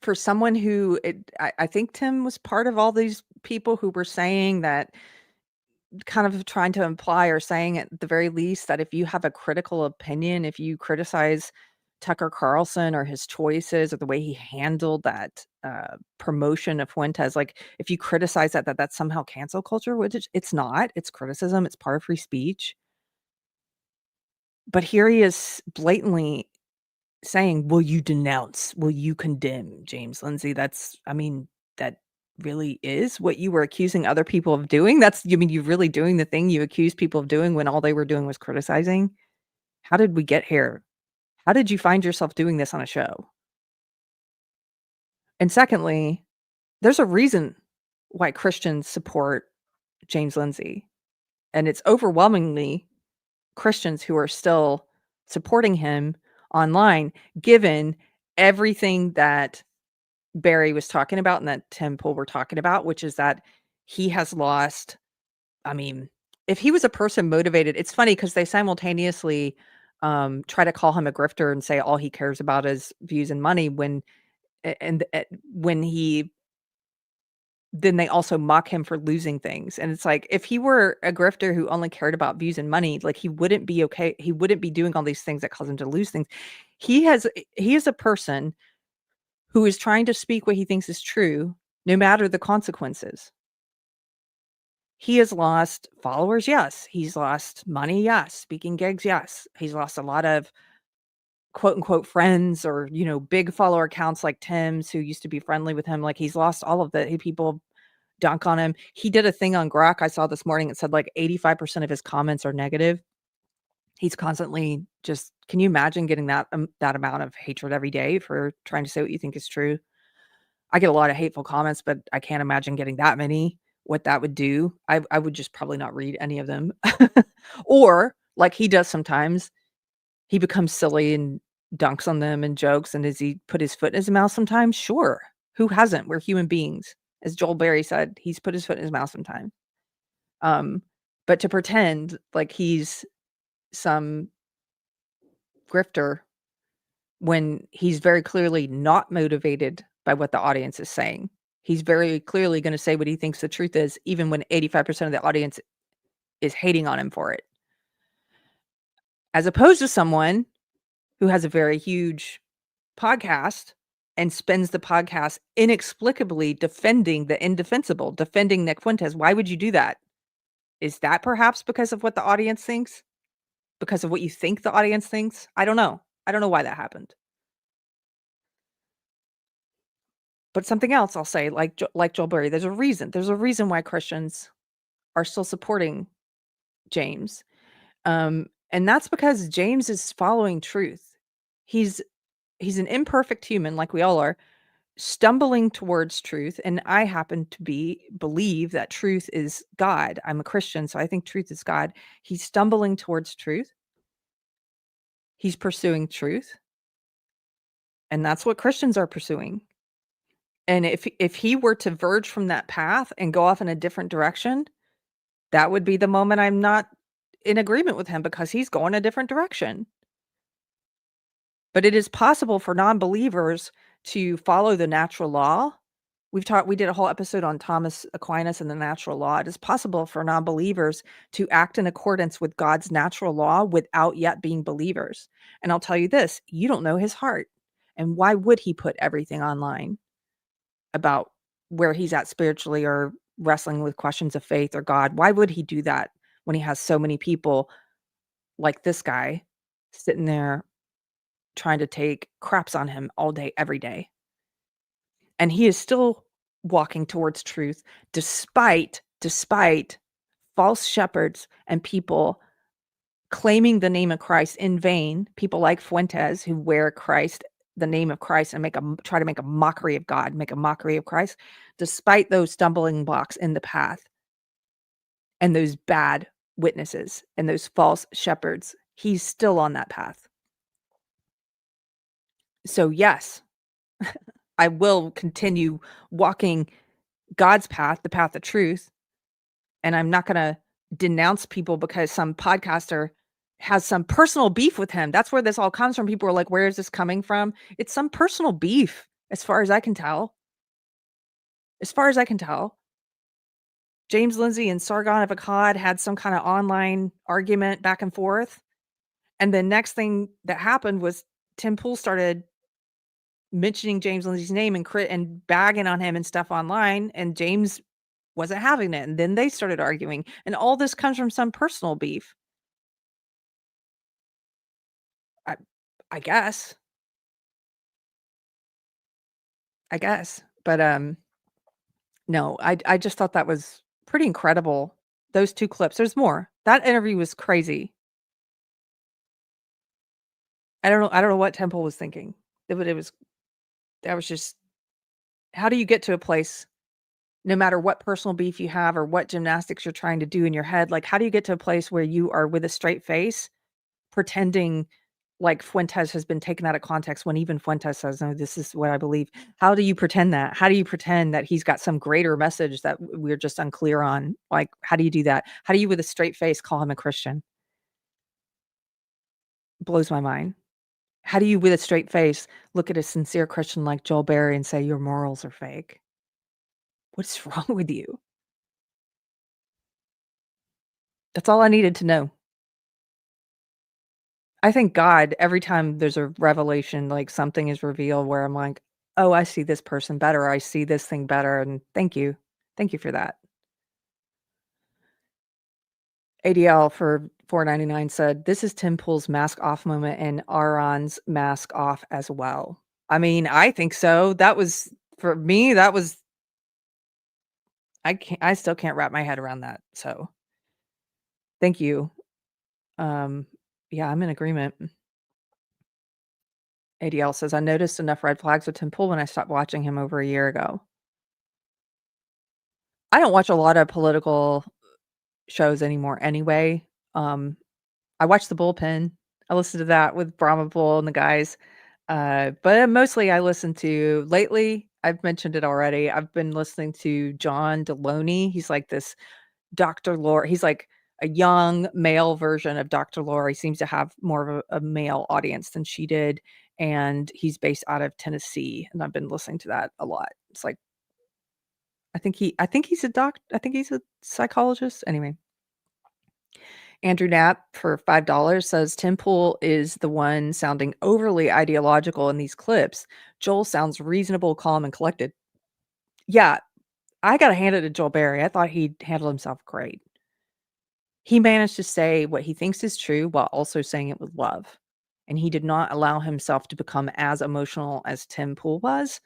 for someone who I think Tim was part of all these people who were saying that, kind of trying to imply or saying at the very least that if you have a critical opinion, if you criticize Tucker Carlson or his choices or the way he handled that promotion of Fuentes, like if you criticize that's somehow cancel culture, which it's not. It's criticism. It's part of free speech. But here he is blatantly saying, will you denounce, will you condemn James Lindsay? That really is what you were accusing other people of doing? You're really doing the thing you accused people of doing when all they were doing was criticizing? How did we get here? How did you find yourself doing this on a show? And secondly, there's a reason why Christians support James Lindsay. And it's overwhelmingly Christians who are still supporting him online, given everything that Barry was talking about and that Tim Pool were talking about, which is that he has lost. I mean, if he was a person motivated, it's funny because they simultaneously try to call him a grifter and say all he cares about is views and money when then they also mock him for losing things. And it's like, if he were a grifter who only cared about views and money, like he wouldn't be okay. He wouldn't be doing all these things that cause him to lose things. He is a person who is trying to speak what he thinks is true, no matter the consequences. He has lost followers, yes. He's lost money, yes. Speaking gigs, yes. He's lost a lot of quote unquote friends or, big follower accounts like Tim's who used to be friendly with him. Like he's lost all of the people dunk on him. He did a thing on Grok I saw this morning. It said like 85% of his comments are negative. He's constantly just, can you imagine getting that amount of hatred every day for trying to say what you think is true? I get a lot of hateful comments, but I can't imagine getting that many, what that would do. I would just probably not read any of them. Or like he does sometimes, he becomes silly and dunks on them and jokes. And does he put his foot in his mouth sometimes? Sure. Who hasn't? We're human beings. As Joel Berry said, he's put his foot in his mouth sometimes. But to pretend like he's some grifter when he's very clearly not motivated by what the audience is saying. He's very clearly going to say what he thinks the truth is, even when 85% of the audience is hating on him for it. As opposed to someone who has a very huge podcast and spends the podcast inexplicably defending the indefensible, defending Nick Fuentes. Why would you do that? Is that perhaps because of what the audience thinks? Because of what you think the audience thinks? I don't know. I don't know why that happened. But something else I'll say, like Joel Berry, there's a reason. There's a reason why Christians are still supporting James. And that's because James is following truth. He's an imperfect human, like we all are, stumbling towards truth. And I happen to believe that truth is God. I'm a Christian, so I think truth is God. He's stumbling towards truth. He's pursuing truth. And that's what Christians are pursuing. And if he were to verge from that path and go off in a different direction, that would be the moment I'm not in agreement with him, because he's going a different direction. But it is possible for non-believers to follow the natural law. We did a whole episode on Thomas Aquinas and the natural law. It is possible for non-believers to act in accordance with God's natural law without yet being believers. And I'll tell you this, you don't know his heart. And why would he put everything online about where he's at spiritually or wrestling with questions of faith or God? Why would he do that when he has so many people like this guy sitting there trying to take craps on him all day, every day? And he is still walking towards truth despite false shepherds and people claiming the name of Christ in vain. People like Fuentes who wear Christ, the name of Christ, and try to make a mockery of God, make a mockery of Christ, despite those stumbling blocks in the path and those bad witnesses and those false shepherds. He's still on that path. So yes, I will continue walking God's path, the path of truth. And I'm not going to denounce people because some podcaster has some personal beef with him. That's where this all comes from. People are like, where is this coming from? It's some personal beef, as far as I can tell. As far as I can tell. James Lindsay and Sargon of Akkad had some kind of online argument back and forth. And the next thing that happened was Tim Pool started mentioning James Lindsay's name and bagging on him and stuff online. And James wasn't having it. And then they started arguing. And all this comes from some personal beef. I guess. But no, I just thought that was pretty incredible. Those two clips. There's more. That interview was crazy. I don't know what Temple was thinking. That was just, how do you get to a place, no matter what personal beef you have or what gymnastics you're trying to do in your head, like how do you get to a place where you are with a straight face pretending like Fuentes has been taken out of context when even Fuentes says, no, this is what I believe. How do you pretend that? How do you pretend that he's got some greater message that we're just unclear on? Like, how do you do that? How do you with a straight face call him a Christian? Blows my mind. How do you with a straight face look at a sincere Christian like Joel Berry and say your morals are fake? What's wrong with you? That's all I needed to know. I thank God every time there's a revelation, like something is revealed where I'm like, oh, I see this person better. I see this thing better. And thank you. Thank you for that. ADL for $4.99 said, this is Tim Pool's mask off moment and Aaron's mask off as well. I mean, I think so. That was, for me, that was I still can't wrap my head around that. So thank you. Yeah, I'm in agreement. ADL says, I noticed enough red flags with Tim Pool when I stopped watching him over a year ago. I don't watch a lot of political shows anymore anyway. I watch The Bullpen. I listen to that with Brahma Bull and the guys. But mostly I listen to lately, I've mentioned it already. I've been listening to John Deloney. He's like this Dr. Laura. He's like a young male version of Dr. Laura. He seems to have more of a male audience than she did. And he's based out of Tennessee. And I've been listening to that a lot. It's like, I think he's a psychologist. Anyway. Andrew Knapp for $5 says Tim Pool is the one sounding overly ideological in these clips. Joel sounds reasonable, calm, and collected. Yeah, I got to hand it to Joel Berry. I thought he handled himself great. He managed to say what he thinks is true while also saying it with love. And he did not allow himself to become as emotional as Tim Pool was,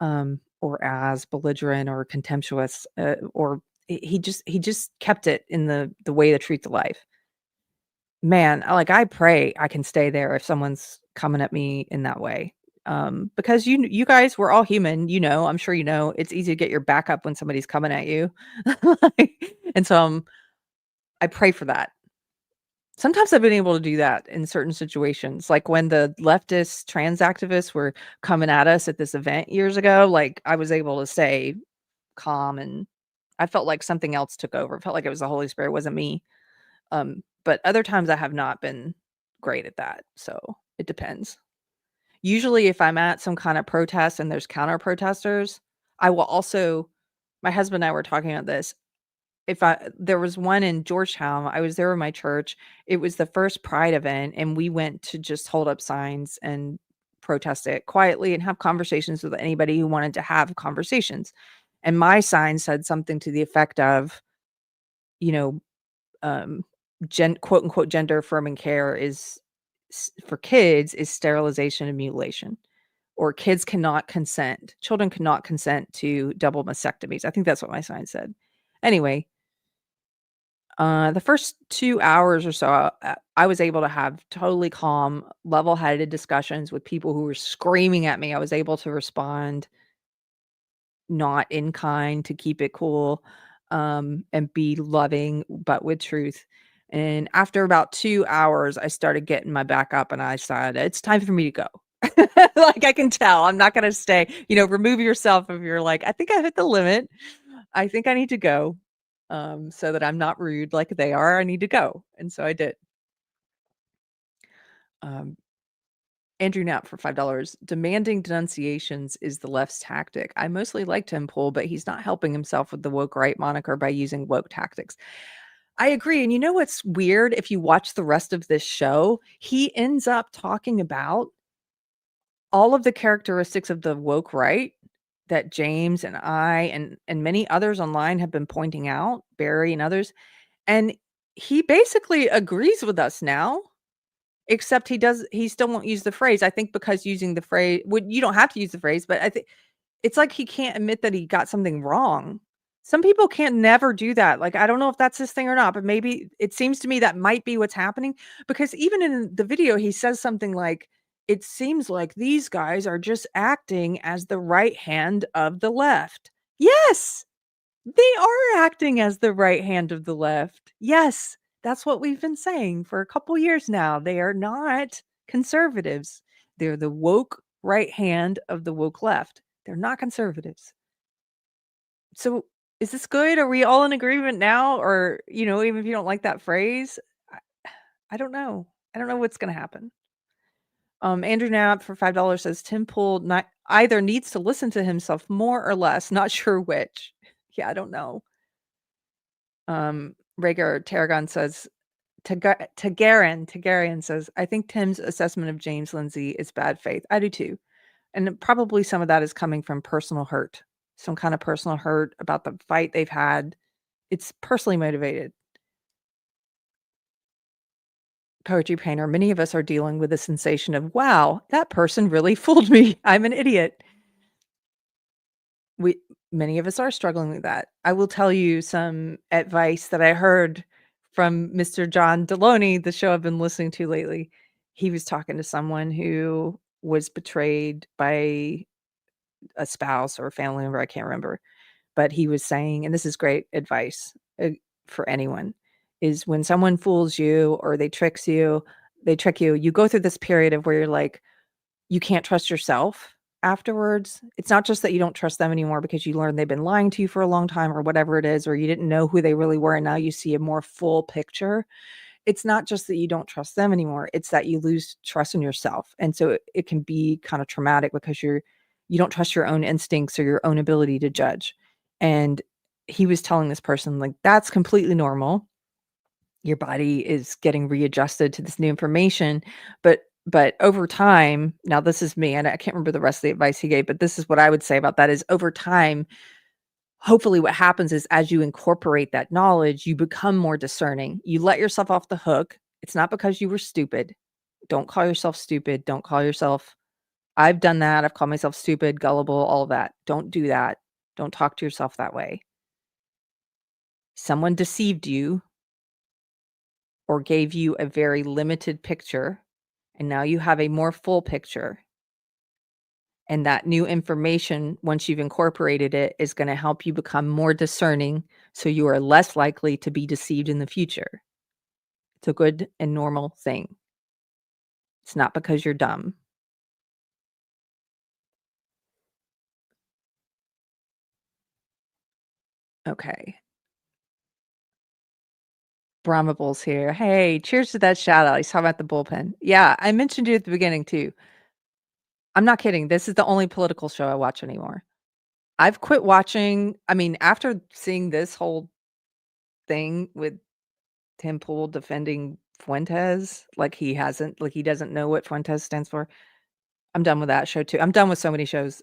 or as belligerent or contemptuous, or he just kept it in the way the truth to life. Man, I pray I can stay there if someone's coming at me in that way. Because you guys, we're all human, I'm sure it's easy to get your back up when somebody's coming at you. And so I pray for that. Sometimes I've been able to do that in certain situations, like when the leftist trans activists were coming at us at this event years ago, I was able to stay calm, and I felt like something else took over. It felt like it was the Holy Spirit, it wasn't me. But other times I have not been great at that. So it depends. Usually if I'm at some kind of protest and there's counter protesters, I will also, my husband and I were talking about this. There was one in Georgetown, I was there with my church. It was the first Pride event, and we went to just hold up signs and protest it quietly and have conversations with anybody who wanted to have conversations. And my sign said something to the effect of, quote unquote gender affirming care is for kids is sterilization and mutilation, or kids cannot consent. Children cannot consent to double mastectomies. I think that's what my sign said. Anyway, the first 2 hours or so, I was able to have totally calm, level-headed discussions with people who were screaming at me. I was able to respond not in kind, to keep it cool, and be loving, but with truth. And after about 2 hours, I started getting my back up, and I said, it's time for me to go. I can tell I'm not going to stay, remove yourself if you're like, I think I hit the limit. I think I need to go. So that I'm not rude like they are. I need to go. And so I did. Andrew Knapp for $5. Demanding denunciations is the left's tactic. I mostly like Tim Pool, but he's not helping himself with the woke right moniker by using woke tactics. I agree. And you know what's weird? If you watch the rest of this show, he ends up talking about all of the characteristics of the woke right that James and I and many others online have been pointing out, Barry and others. And he basically agrees with us now, except he still won't use the phrase. I think because using the phrase, you don't have to use the phrase, but I think it's like he can't admit that he got something wrong. Some people can't never do that. I don't know if that's his thing or not, but maybe it seems to me that might be what's happening, because even in the video, he says something like, it seems like these guys are just acting as the right hand of the left. Yes, they are acting as the right hand of the left. Yes, that's what we've been saying for a couple years now. They are not conservatives. They're the woke right hand of the woke left. They're not conservatives. So is this good? Are we all in agreement now? Or, even if you don't like that phrase, I don't know. I don't know what's going to happen. Andrew Knapp for $5 says Tim Pool either needs to listen to himself more or less. Not sure which. Yeah, I don't know. Rhaegar Tarragon says, Targaryen says, I think Tim's assessment of James Lindsay is bad faith. I do too. And probably some of that is coming from personal hurt. Some kind of personal hurt about the fight they've had. It's personally motivated. Poetry Painter, many of us are dealing with the sensation of, wow, that person really fooled me. I'm an idiot. many of us are struggling with that. I will tell you some advice that I heard from Mr. John Deloney, the show I've been listening to lately. He was talking to someone who was betrayed by a spouse or a family member, I can't remember. But he was saying, and this is great advice for anyone, is when someone fools you or they trick you, you go through this period of where you're like, you can't trust yourself afterwards. It's not just that you don't trust them anymore because you learned they've been lying to you for a long time or whatever it is, or you didn't know who they really were and now you see a more full picture. It's not just that you don't trust them anymore. It's that you lose trust in yourself. And so it can be kind of traumatic because you don't trust your own instincts or your own ability to judge. And he was telling this person, like, that's completely normal. Your body is getting readjusted to this new information. But over time, now this is me, and I can't remember the rest of the advice he gave, but this is what I would say about that is over time, hopefully what happens is as you incorporate that knowledge, you become more discerning. You let yourself off the hook. It's not because you were stupid. Don't call yourself stupid. Don't call yourself, I've done that. I've called myself stupid, gullible, all of that. Don't do that. Don't talk to yourself that way. Someone deceived you or gave you a very limited picture, and now you have a more full picture. And that new information, once you've incorporated it, is going to help you become more discerning so you are less likely to be deceived in the future. It's a good and normal thing. It's not because you're dumb. Okay. Brahma Bull's here. Hey, cheers to that shout out. He's talking about the bullpen. Yeah, I mentioned you at the beginning too. I'm not kidding. This is the only political show I watch anymore. I've quit watching. I mean, after seeing this whole thing with Tim Pool defending Fuentes, like he doesn't know what Fuentes stands for. I'm done with that show too. I'm done with so many shows.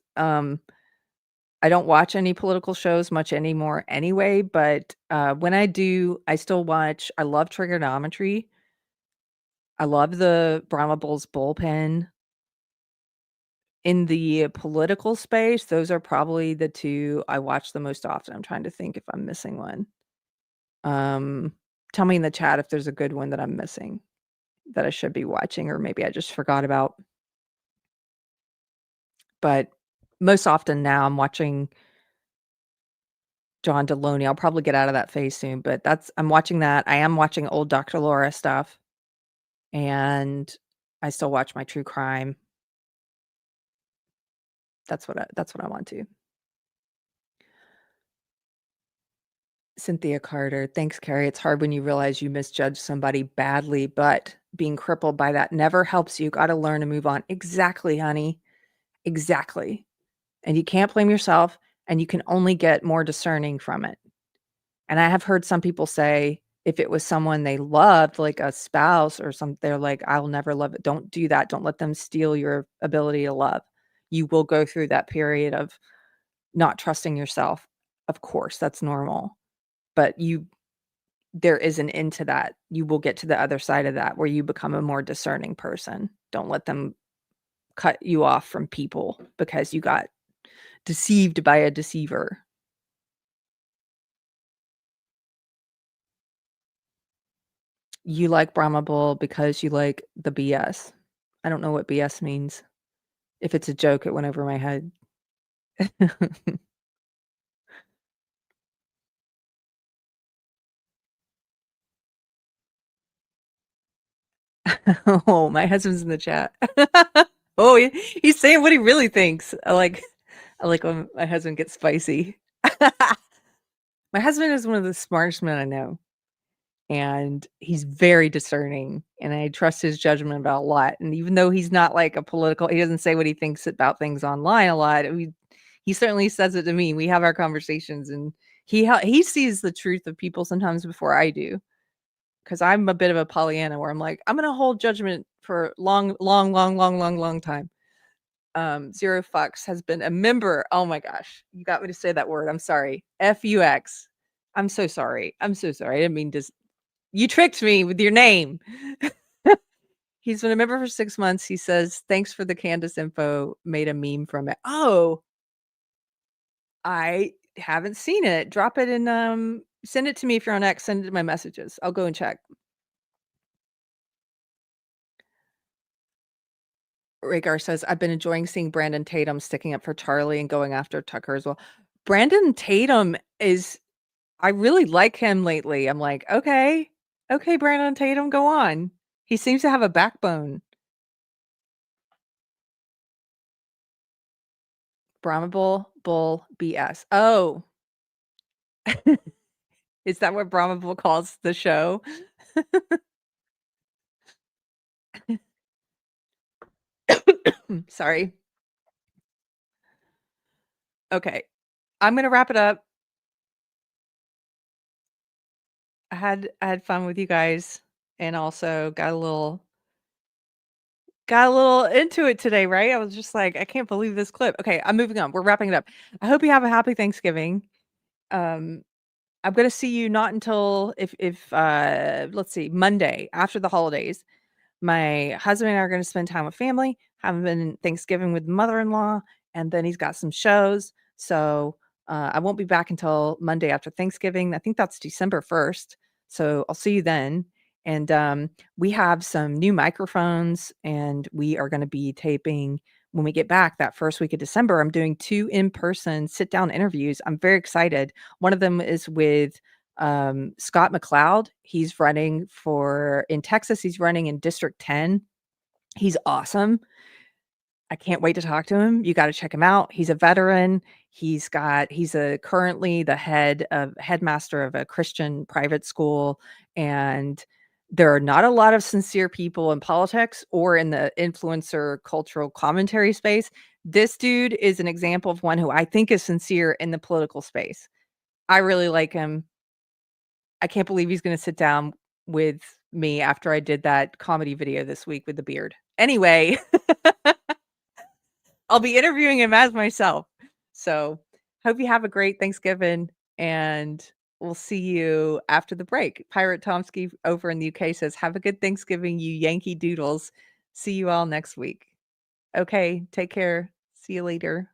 I don't watch any political shows much anymore anyway, but when I do, I still watch. I love Trigonometry. I love the Brahma Bulls bullpen. In the political space, those are probably the two I watch the most often. I'm trying to think if I'm missing one. Tell me in the chat if there's a good one that I'm missing that I should be watching, or maybe I just forgot about. But most often now I'm watching John Deloney. I'll probably get out of that phase soon, but I'm watching that. I am watching old Dr. Laura stuff, and I still watch my true crime. That's what I want to. Cynthia Carter. Thanks, Keri. It's hard when you realize you misjudged somebody badly, but being crippled by that never helps you. Got to learn to move on. Exactly, honey. Exactly. And you can't blame yourself, and you can only get more discerning from it. And I have heard some people say if it was someone they loved, like a spouse or something, they're like, I'll never love it. Don't do that. Don't let them steal your ability to love. You will go through that period of not trusting yourself. Of course, that's normal. But there is an end to that. You will get to the other side of that where you become a more discerning person. Don't let them cut you off from people because you got deceived by a deceiver. You like Brahma Bull because you like the BS. I don't know what BS means. If it's a joke, it went over my head. Oh, my husband's in the chat. Oh, he's saying what he really thinks. I like when my husband gets spicy. My husband is one of the smartest men I know, and he's very discerning, and I trust his judgment about a lot. And even though he's not like he doesn't say what he thinks about things online a lot. He certainly says it to me. We have our conversations, and he sees the truth of people sometimes before I do. Because I'm a bit of a Pollyanna where I'm like, I'm going to hold judgment for long time. Zero Fox has been a member. Oh my gosh. You got me to say that word. I'm sorry. FUX. I'm so sorry. I didn't mean to. You tricked me with your name. He's been a member for 6 months. He says, thanks for the Candace info. Made a meme from it. Oh, I haven't seen it. Drop it in, send it to me if you're on X, send it to my messages. I'll go and check. Rhaegar says, I've been enjoying seeing Brandon Tatum sticking up for Charlie and going after Tucker as well. Brandon Tatum I really like him lately. I'm like, okay, Brandon Tatum, go on. He seems to have a backbone. Brahma Bull BS. Oh. Is that what Brahma Bull calls the show? Sorry. Okay. I'm going to wrap it up. I had fun with you guys, and also got a little into it today, right? I was just like, I can't believe this clip. Okay, I'm moving on. We're wrapping it up. I hope you have a happy Thanksgiving. I'm going to see you not until if let's see, Monday after the holidays. My husband and I are going to spend time with family, having Thanksgiving with mother-in-law, and then he's got some shows. So I won't be back until Monday after Thanksgiving. I think that's December 1st. So I'll see you then. And we have some new microphones, and we are going to be taping when we get back that first week of December. I'm doing 2 in-person sit-down interviews. I'm very excited. One of them is with Scott McLeod. He's running in Texas. He's running in District 10. He's awesome. I can't wait to talk to him. You got to check him out. He's a veteran. He's currently the headmaster of a Christian private school. And there are not a lot of sincere people in politics or in the influencer cultural commentary space. This dude is an example of one who I think is sincere in the political space. I really like him. I can't believe he's going to sit down with me after I did that comedy video this week with the beard. Anyway, I'll be interviewing him as myself. So hope you have a great Thanksgiving, and we'll see you after the break. Pirate Tomsky over in the UK says, have a good Thanksgiving, you Yankee Doodles. See you all next week. Okay, take care. See you later.